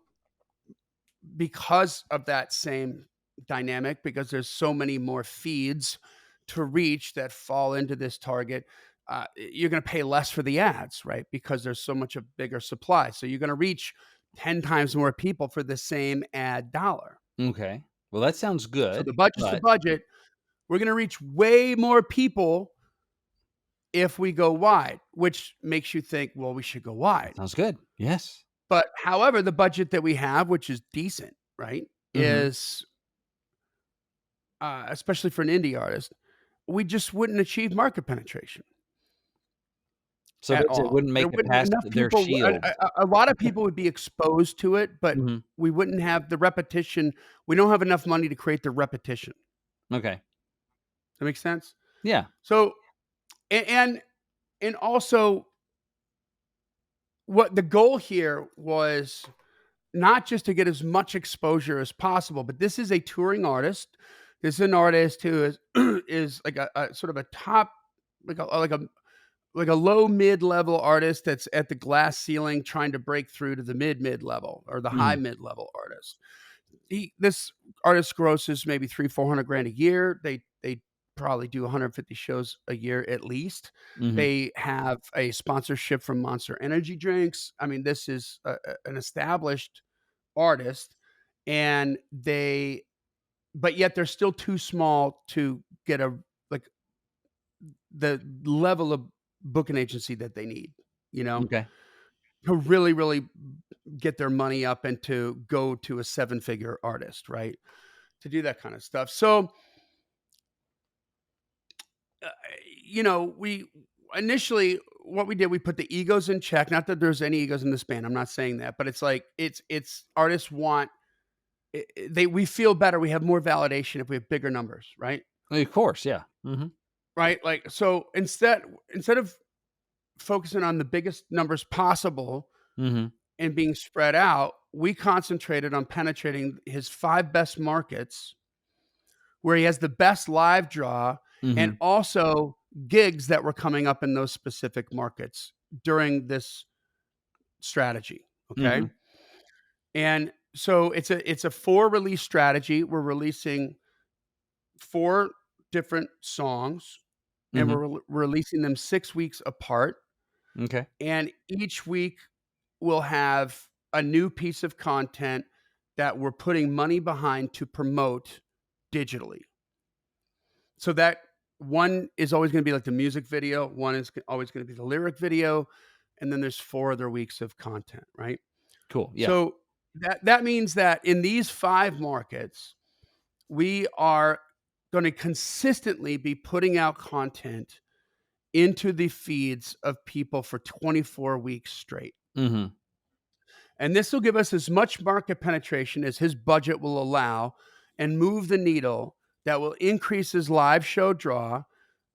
because of that same dynamic, because there's so many more feeds to reach that fall into this target, you're going to pay less for the ads, right? Because there's so much a bigger supply. So you're going to reach 10 times more people for the same ad dollar. Okay. Well, that sounds So good, the budget's the but budget. We're going to reach way more people if we go wide, which makes you think, well, we should go wide. Sounds good. Yes. But however, the budget that we have, which is decent, right, Mhm. is especially for an indie artist, we just wouldn't achieve market penetration So at basically, it all. wouldn't There make it wouldn't past enough their people. shield. A lot of people would be exposed to it, but Mhm. we wouldn't have the repetition. We don't have enough money to create the repetition. Okay. That makes sense. Yeah. So and and also what the goal here was not just to get as much exposure as possible, but this is a touring artist. This is an artist who is is like a sort of a top, like a low mid level artist that's at the glass ceiling trying to break through to the mid level or the high Mhm. mid level artist. This artist grosses maybe 300-400 grand a year. They probably do 150 shows a year at least. Mhm. They have a sponsorship from Monster Energy drinks. I mean, this is an established artist, and they but yet they're still too small to get a like the level of booking agency that they need, you know, Okay. to really get their money up and to go to a seven-figure artist, right? To do that kind of stuff. So, uh, we initially what we did, we put the egos in check. Not that there's any egos in this band. I'm not saying that, but it's like it's artists want they we feel better. We have more validation if we have bigger numbers, right? Of course, yeah. Mhm. Right? Like so instead of focusing on the biggest numbers possible Mhm. and being spread out, we concentrated on penetrating his 5 best markets where he has the best live draw and Mhm. also gigs that were coming up in those specific markets during this strategy, okay? Mhm. And so it's a 4 release strategy. We're releasing 4 different songs and Mhm. we're releasing them 6 weeks apart, Okay. and each week we'll have a new piece of content that we're putting money behind to promote digitally. So that one is always gonna be like the music video, one is always gonna be the lyric video, and then there's 4 other weeks of content, right? Cool. Yeah. So that means that in these 5 markets, we are gonna consistently be putting out content into the feeds of people for 24 weeks straight. Mhm. And this will give us as much market penetration as his budget will allow and move the needle that will increase his live show draw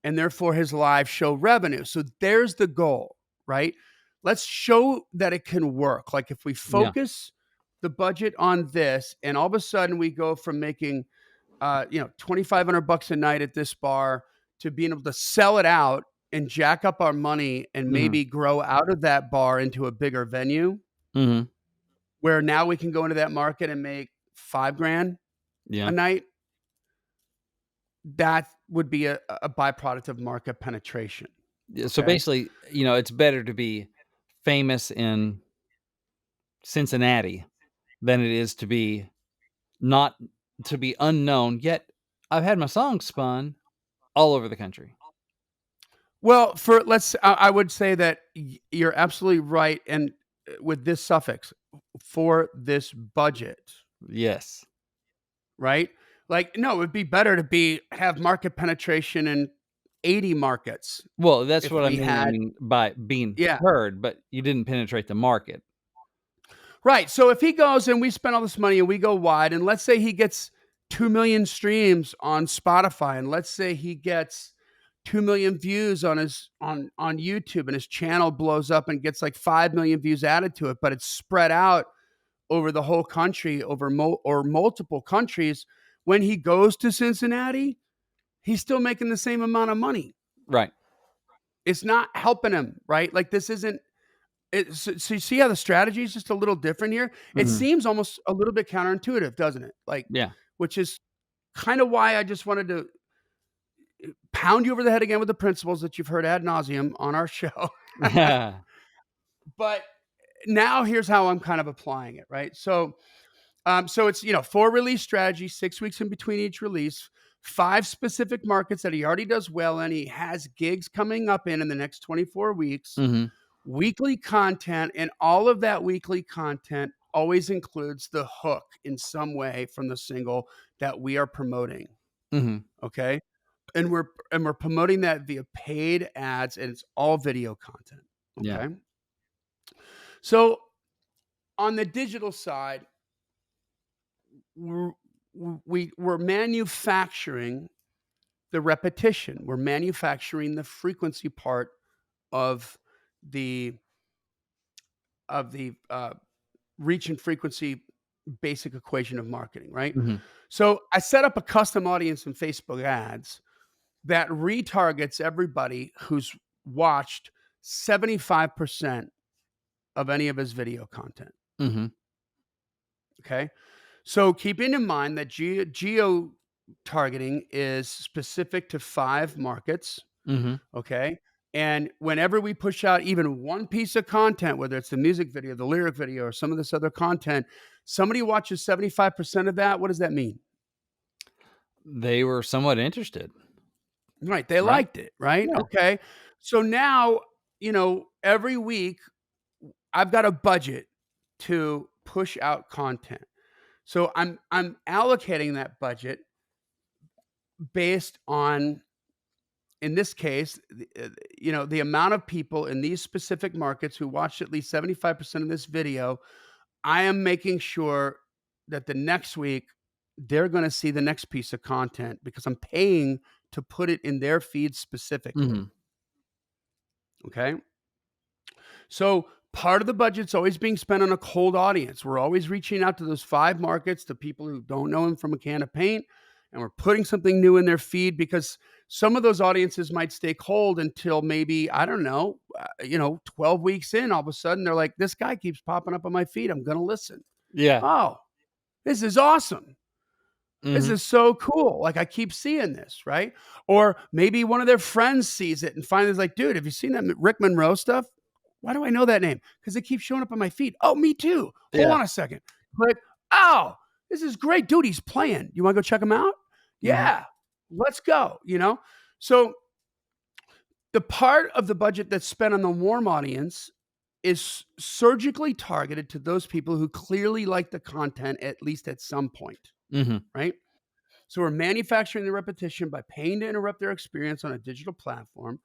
and therefore his live show revenue. So there's the goal, right? Let's show that it can work. Like if we Yeah. focus the budget on this and all of a sudden we go from making 2500 bucks a night at this bar to being able to sell it out and jack up our money and Mhm. maybe grow out of that bar into a bigger venue Mhm. where now we can go into that market and make 5 grand a Yeah. night. That would be a byproduct of market penetration, Yeah, so okay? basically, it's better to be famous in Cincinnati than it is to be not to be unknown, yet I've had my songs spun all over the country. Well, for let's I would say that you're absolutely right, and with this suffix, for this budget, Yes. right? Like, no, it would be better to have market penetration in 80 markets Well, that's if what I we mean. I had mean, by being yeah. heard, but you didn't penetrate the market. Right, so if he goes and we spend all this money and we go wide, and let's say he gets 2 million streams on Spotify, and let's say he gets 2 million views on his on YouTube, and his channel blows up and gets like 5 million views added to it, but it's spread out over the whole country, over multiple countries. When he goes to Cincinnati, he's still making the same amount of money. Right. It's not helping him, right? Like this isn't so you see how the strategy is just a little different here? It Mhm. seems almost a little bit counterintuitive, doesn't it? Like, Yeah. which is kind of why I just wanted to pound you over the head again with the principles that you've heard ad nauseum on our show. But now here's how I'm kind of applying it, right? So it's 4 release strategy, 6 weeks in between each release, 5 specific markets that he already does well in. He has gigs coming up in the next 24 weeks, Mhm. weekly content, and all of that weekly content always includes the hook in some way from the single that we are promoting, Mhm. okay? And we're promoting that via paid ads, and it's all video content, Yeah. okay? So, on the digital side, we're we're manufacturing the repetition. We're manufacturing the frequency part of the of the reach and frequency basic equation of marketing, right? Mhm. So I set up a custom audience in Facebook ads that retargets everybody who's watched 75% of any of his video content. Mhm. Okay. So keeping in mind that geo targeting is specific to 5 markets. Mhm. Okay. And whenever we push out even one piece of content, whether it's the music video, the lyric video, or some of this other content, somebody watches 75% of that. What does that mean? They were somewhat interested, Right. They right? liked it. Right. Yeah. Okay. So now, every week I've got a budget to push out content. So I'm allocating that budget based on, in this case, the amount of people in these specific markets who watched at least 75% of this video. I am making sure that the next week they're going to see the next piece of content because I'm paying to put it in their feed specifically. Mhm. Okay. So part of the budget's always being spent on a cold audience. We're always reaching out to those 5 markets, to people who don't know him from a can of paint, and we're putting something new in their feed because some of those audiences might stay cold until maybe, I don't know, 12 weeks in. All of a sudden, they're like, this guy keeps popping up on my feed. I'm going to listen. Yeah. Oh, this is awesome. This Mhm. is so cool. Like, I keep seeing this, right? Or maybe one of their friends sees it and finally is like, dude, have you seen that Rick Monroe stuff? Why do I know that name? Because it keeps showing up on my feed. Oh, me too. Hold Yeah. on a second. Click. Oh, this is great. Dude, he's playing. You want to go check him out? Mhm. Yeah. Let's go. So the part of the budget that's spent on the warm audience is surgically targeted to those people who clearly like the content, at least at some point, Mhm. right? So we're manufacturing the repetition by paying to interrupt their experience on a digital platform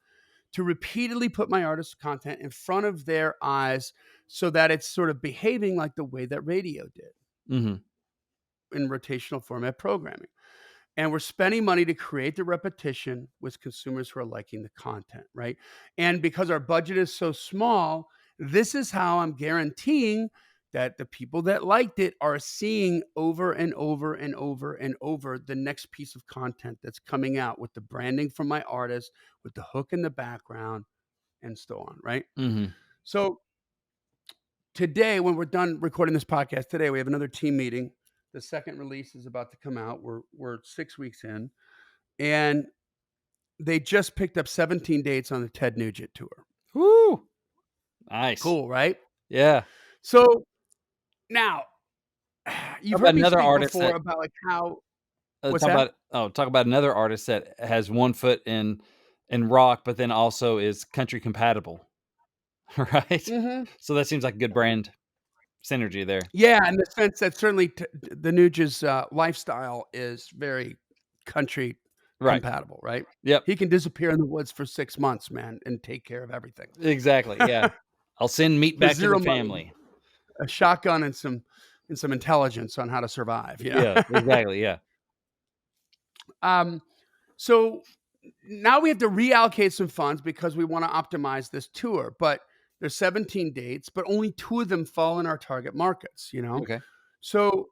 to repeatedly put my artist's content in front of their eyes so that it's sort of behaving like the way that radio did Mhm. in rotational format programming. And we're spending money to create the repetition with consumers who are liking the content, right? And because our budget is so small, this is how I'm guaranteeing that the people that liked it are seeing over and over and over and over the next piece of content that's coming out with the branding from my artist, with the hook in the background, and so on, right? Mhm. So today, when we're done recording this podcast today, we have another team meeting. The second release is about to come out. We're 6 weeks in, and they just picked up 17 dates on the Ted Nugent tour. Woo! Nice. Cool, right? Yeah. So now, Talk you've about heard me another speak artist before that about like how what's talk that? about talk about another artist that has one foot in rock, but then also is country compatible, right? Mhm. So that seems like a good brand synergy there. Yeah, in the sense that certainly the Nugent's lifestyle is very country Right. compatible, right? Yep. He can disappear in the woods for 6 months, man, and take care of everything Exactly. Yeah. I'll send meat for back to the 0 money. family. A shotgun and some intelligence on how to survive. Yeah. Exactly. Yeah. Um, so now we have to reallocate some funds because we want to optimize this tour, but there's 17 dates, but only 2 of them fall in our target markets. Okay. So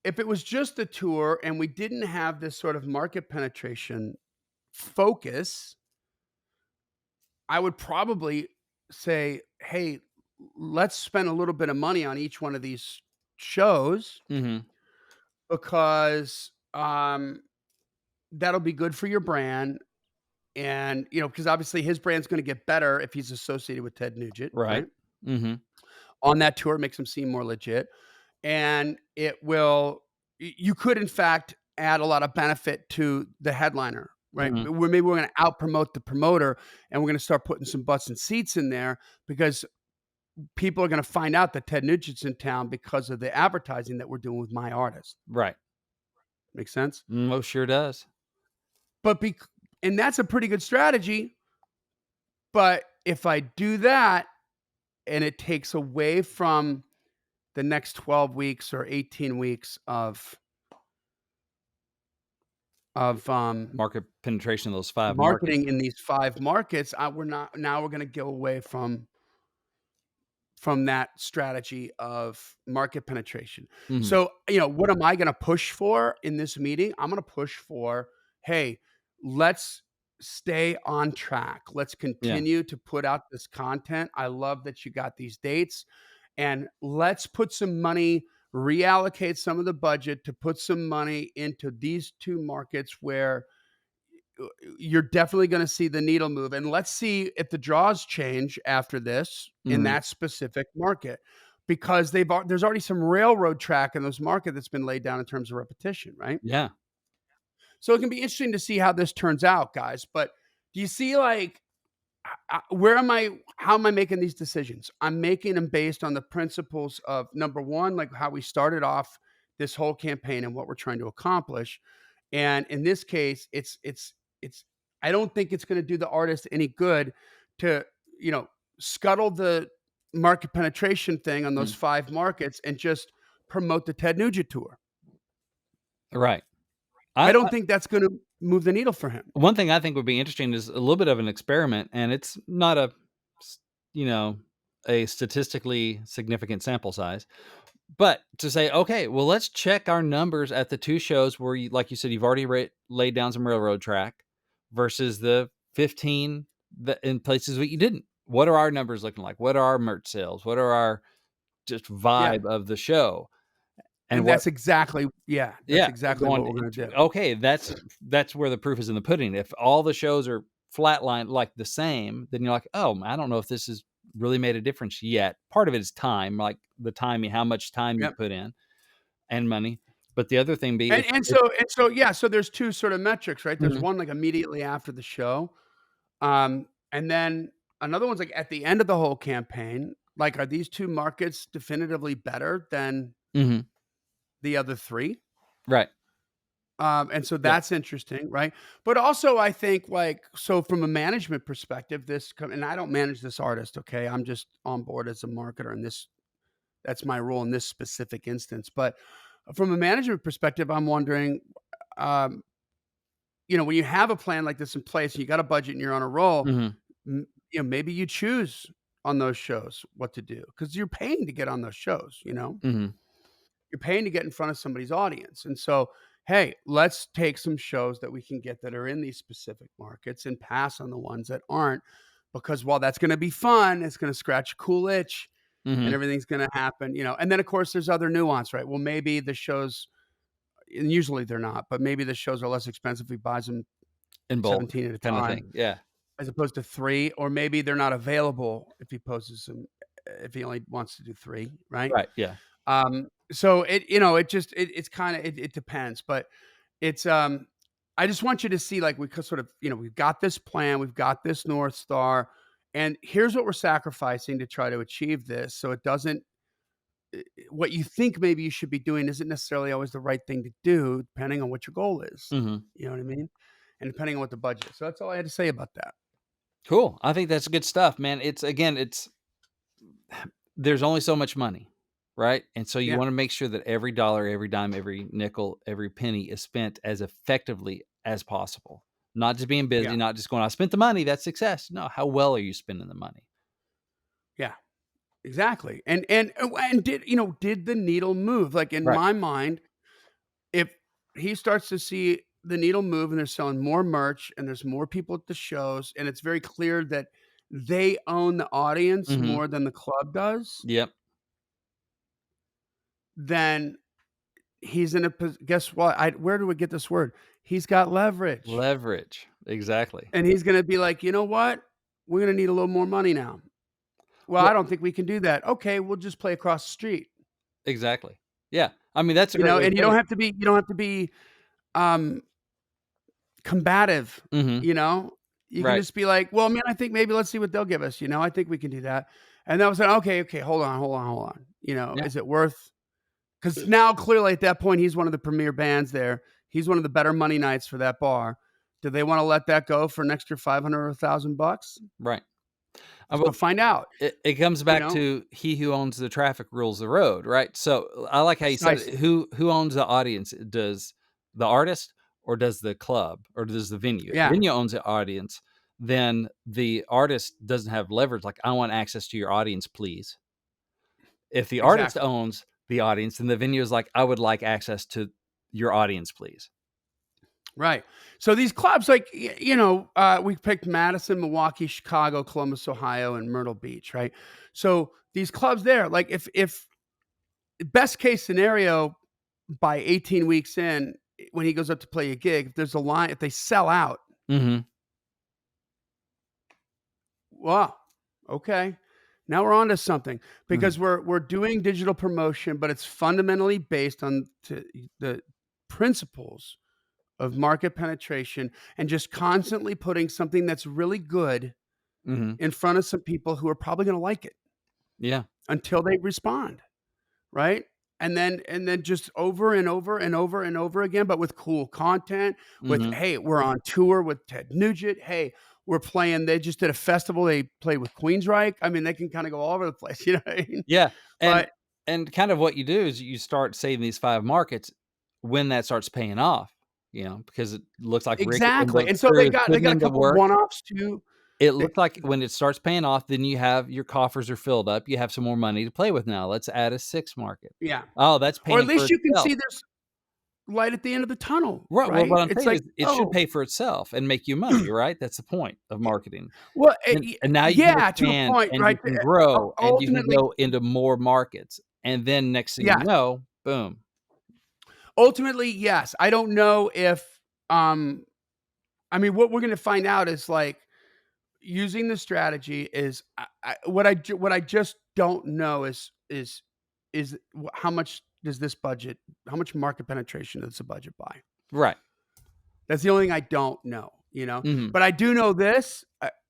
if it was just a tour and we didn't have this sort of market penetration focus, I would probably say, hey, let's spend a little bit of money on each one of these shows Mhm. because that'll be good for your brand. And, because obviously his brand's going to get better if he's associated with Ted Nugent, Right. right? Mhm. On that tour, makes him seem more legit. And it will, you could, in fact, add a lot of benefit to the headliner, right? Mhm. Maybe we're gonna out promote the promoter, and we're gonna start putting some butts and seats in there because people are gonna find out that Ted Nugent's in town because of the advertising that we're doing with my artist. Right. Make sense? Oh, sure does. But bec and that's a pretty good strategy, but if I do that and it takes away from the next 12 weeks or 18 weeks of Market penetration of those 5 markets. marketing in these 5 markets, we're gonna go away from that strategy of market penetration. Mhm. So, what am I gonna push for in this meeting? I'm gonna push for, "Hey, let's stay on track. Let's Yeah. continue to put out this content. I love that you got these dates, and let's put some money reallocate some of the budget to put some money into these 2 markets where you're definitely gonna see the needle move, and let's see if the draws change after this in Mhm. that specific market, because there's already some railroad track in those market that's been laid down in terms of repetition, right? Yeah. So it can be interesting to see how this turns out, guys, but do you see, like, where am I how am I making these decisions? I'm making them based on the principles of, number 1, like, how we started off this whole campaign and what we're trying to accomplish, and in this case, it's I don't think it's gonna do the artist any good to, you know, scuttle the market penetration thing on those Mm. 5 markets and just promote the Ted Nugent tour. Right. I I don't think that's gonna move the needle for him. One thing I think would be interesting is a little bit of an experiment, and it's not s you know, a statistically significant sample size, but to say, "Okay, well, let's check our numbers at the 2 shows where you like you said, you've already laid down some railroad track versus the 15 that in places that you didn't. What are our numbers looking like? What are our merch sales? What are our just Yeah, vibe of the show?" And and what that's yeah, exactly going what we're gonna into do. okay, that's where the proof is in the pudding. If all the shows are flatline like the same, then you're like, "Oh, I don't know if this has really made a difference yet." Part of it is time, like the time how much time you Yep. put in and money. But the other thing be Yeah, so there's 2 sort of metrics, right? There's Mhm, one, like, immediately after the show, and then another one's, like, at the end of the whole campaign, like, are these 2 markets definitively better than mhm, the other 3? right, And so yeah, that's interesting, right? But also I think, like, so from a management perspective, and I don't manage this artist, okay? I'm just on board as a marketer, and that's my role in this specific instance, but from a management perspective, I'm wondering, um when you have a plan like this in place, and you got a budget and you're on a roll, mhm, maybe you choose on those shows what to do because you're paying to get on those shows, mhm, You're paying to get in front of somebody's audience. And so, hey, let's take some shows that we can get that are in these specific markets and pass on the ones that aren't. Because while that's going to be fun, it's going to scratch a cool itch and mhm, everything's going to happen. And then, of course, there's other nuance, right? Well, maybe the shows, and usually they're not, but maybe the shows are less expensive if he buys them in bulk 17 at a kinda time thing, yeah, as opposed to 3, or maybe they're not available if he only wants to do 3, right? right, yeah, So it just it's kinda it depends, but it's, I just want you to see, like, we could sort of, we've got this plan, we've got this North Star, and here's what we're sacrificing to try to achieve this, so it doesn't what you think maybe you should be doing isn't necessarily always the right thing to do, depending on what your goal is. mhm. You know what I mean? And depending on what the budget is. So that's all I had to say about that. Cool, I think that's good stuff, man. It's there's only so much money, right? And so you Yeah, wanna make sure that every dollar, every dime, every nickel, every penny is spent as effectively as possible. Not just being busy, yeah, not just going, "I spent the money, that's success." No, how well are you spending the money? yeah. Exactly. And did the needle move? Like, in Right. my mind, if he starts to see the needle move and they're selling more merch and there's more people at the shows and it's very clear that they own the audience Mhm. more than the club does, Yep. then he's in a guess what? Where do we get this word? He's got leverage. Leverage. Exactly. And he's gonna be like, "You know what? We're gonna need a little more money now." "Well, I Well don't think we can do that." "Okay, we'll just play across the street." exactly. Yeah. I mean, that's a great way to And put it. you don't have to be combative, Mm-hmm. you know? You can Right. just be like, "Well, man, I think maybe let's see what they'll give us, you know? I think we can do that." And then I was like, "Okay, hold on. You know, Yeah. is it worth?" Because now clearly at that point, he's one of the premier bands there. He's one of the better money nights for that bar. Do they wanna let that go for an extra 500 or $1,000? Right. Guess But we'll find out, it comes you back know? to he who owns the traffic rules the road, right? So I like how you said it. Precisely. Who owns the audience? Does the artist or does the club or does the venue? If the Yeah, venue owns the audience, then the artist doesn't have leverage. Like, I want access to your audience, please. If the artist exactly. owns the audience, then the venue is like, I would like access to your audience, please. Right. So these clubs, like, we picked Madison, Milwaukee, Chicago, Columbus, Ohio, and Myrtle Beach, right? So these clubs there, like, if best case scenario, by 18 weeks in, when he goes up to play a gig, if there's a line, if they sell out, Mm-hmm. wow, okay. Now we're on to something Mm-hmm. because we're doing digital promotion, but it's fundamentally based on the principles of market penetration and just constantly putting something that's really good Mm-hmm. in front of some people who are probably going to like it Yeah. until they respond, right? And then just over and over and over and over again, but with cool content, with, Mm-hmm. hey, we're on tour with Ted Nugent. Hey, we're playing, they just did a festival. They played with Queensryche. I mean, they can kind of go all over the place, you know what I mean? Yeah, and But and kind of what you do is you start saving these 5 markets when that starts paying off, because it looks like Rick and exactly. the And so crew they is got they putting got a in the couple work. one-offs too. It They, looks like when it starts paying off, then you have your coffers are filled up, you have some more money to play with now, let's add a 6th market. yeah. Oh, that's Or at paying for least you can itself. see there's light at the end of the tunnel, Right, well, right? what I'm It's saying like, is it should oh, pay for itself and make you money, right? That's the point of marketing. well, And now you can yeah, to a expand point, and you right? can grow and you can Ultimately, go into more markets, and then next thing you yes. know, boom. Ultimately, yes. I don't know if, um, I mean, what we're going to find out is like using the strategy is what I just don't know is how much does this budget, how much market penetration does the budget buy? Right. That's the only thing I don't know, you know? Mhm. But I do know this,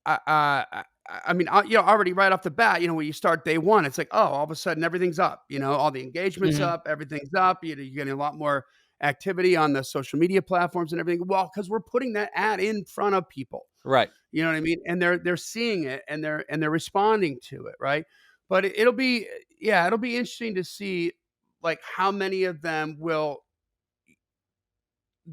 I mean, already right off the bat, when you start day one, it's like, oh, all of a sudden everything's up, all the engagement's Mhm. up, everything's up, you're getting a lot more activity on the social media platforms and everything. Well, because we're putting that ad in front of people, Right. you know what I mean? And they're seeing it and they're responding to it, right? But it'll be, yeah, it'll be interesting to see like how many of them will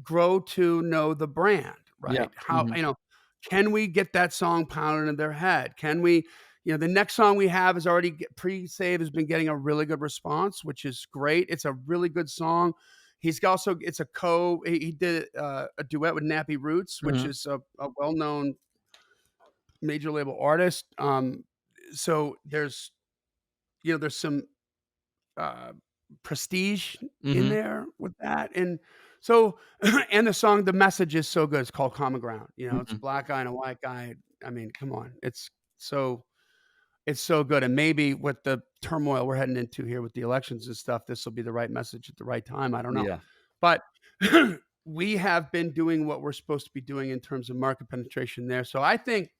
grow to know the brand, Yeah. right? How, Mhm. can we get that song pounded in their head? Can we, the next song we have is already pre-save, has been getting a really good response, which is great. It's a really good song. He's also, it's he did a duet with Nappy Roots, which Mhm. is a well-known major label artist. So there's some uh, prestige in Mhm. there with that. And so, and the song, the message is so good. It's called Common Ground. It's a Mhm. black guy and a white guy. I mean, come on. So, it's so good. And maybe with the turmoil we're heading into here with the elections and stuff, this will be the right message at the right time. I don't know. Yeah. But we have been doing what we're supposed to be doing in terms of market penetration there. So I think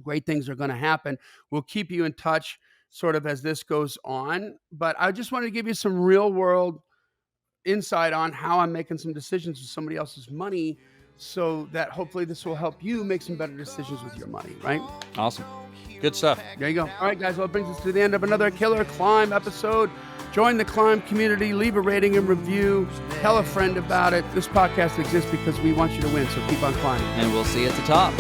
great things are going to happen. We'll keep you in touch sort of as this goes on. But I just wanted to give you some real world insight on how I'm making some decisions with somebody else's money so that hopefully this will help you make some better decisions with your money, right? Awesome. Good stuff. There you go. All right, guys. Well, it brings us to the end of another Killer Climb episode. Join the Climb community, leave a rating and review, tell a friend about it. This podcast exists because we want you to win, so keep on climbing. And we'll see you at the top.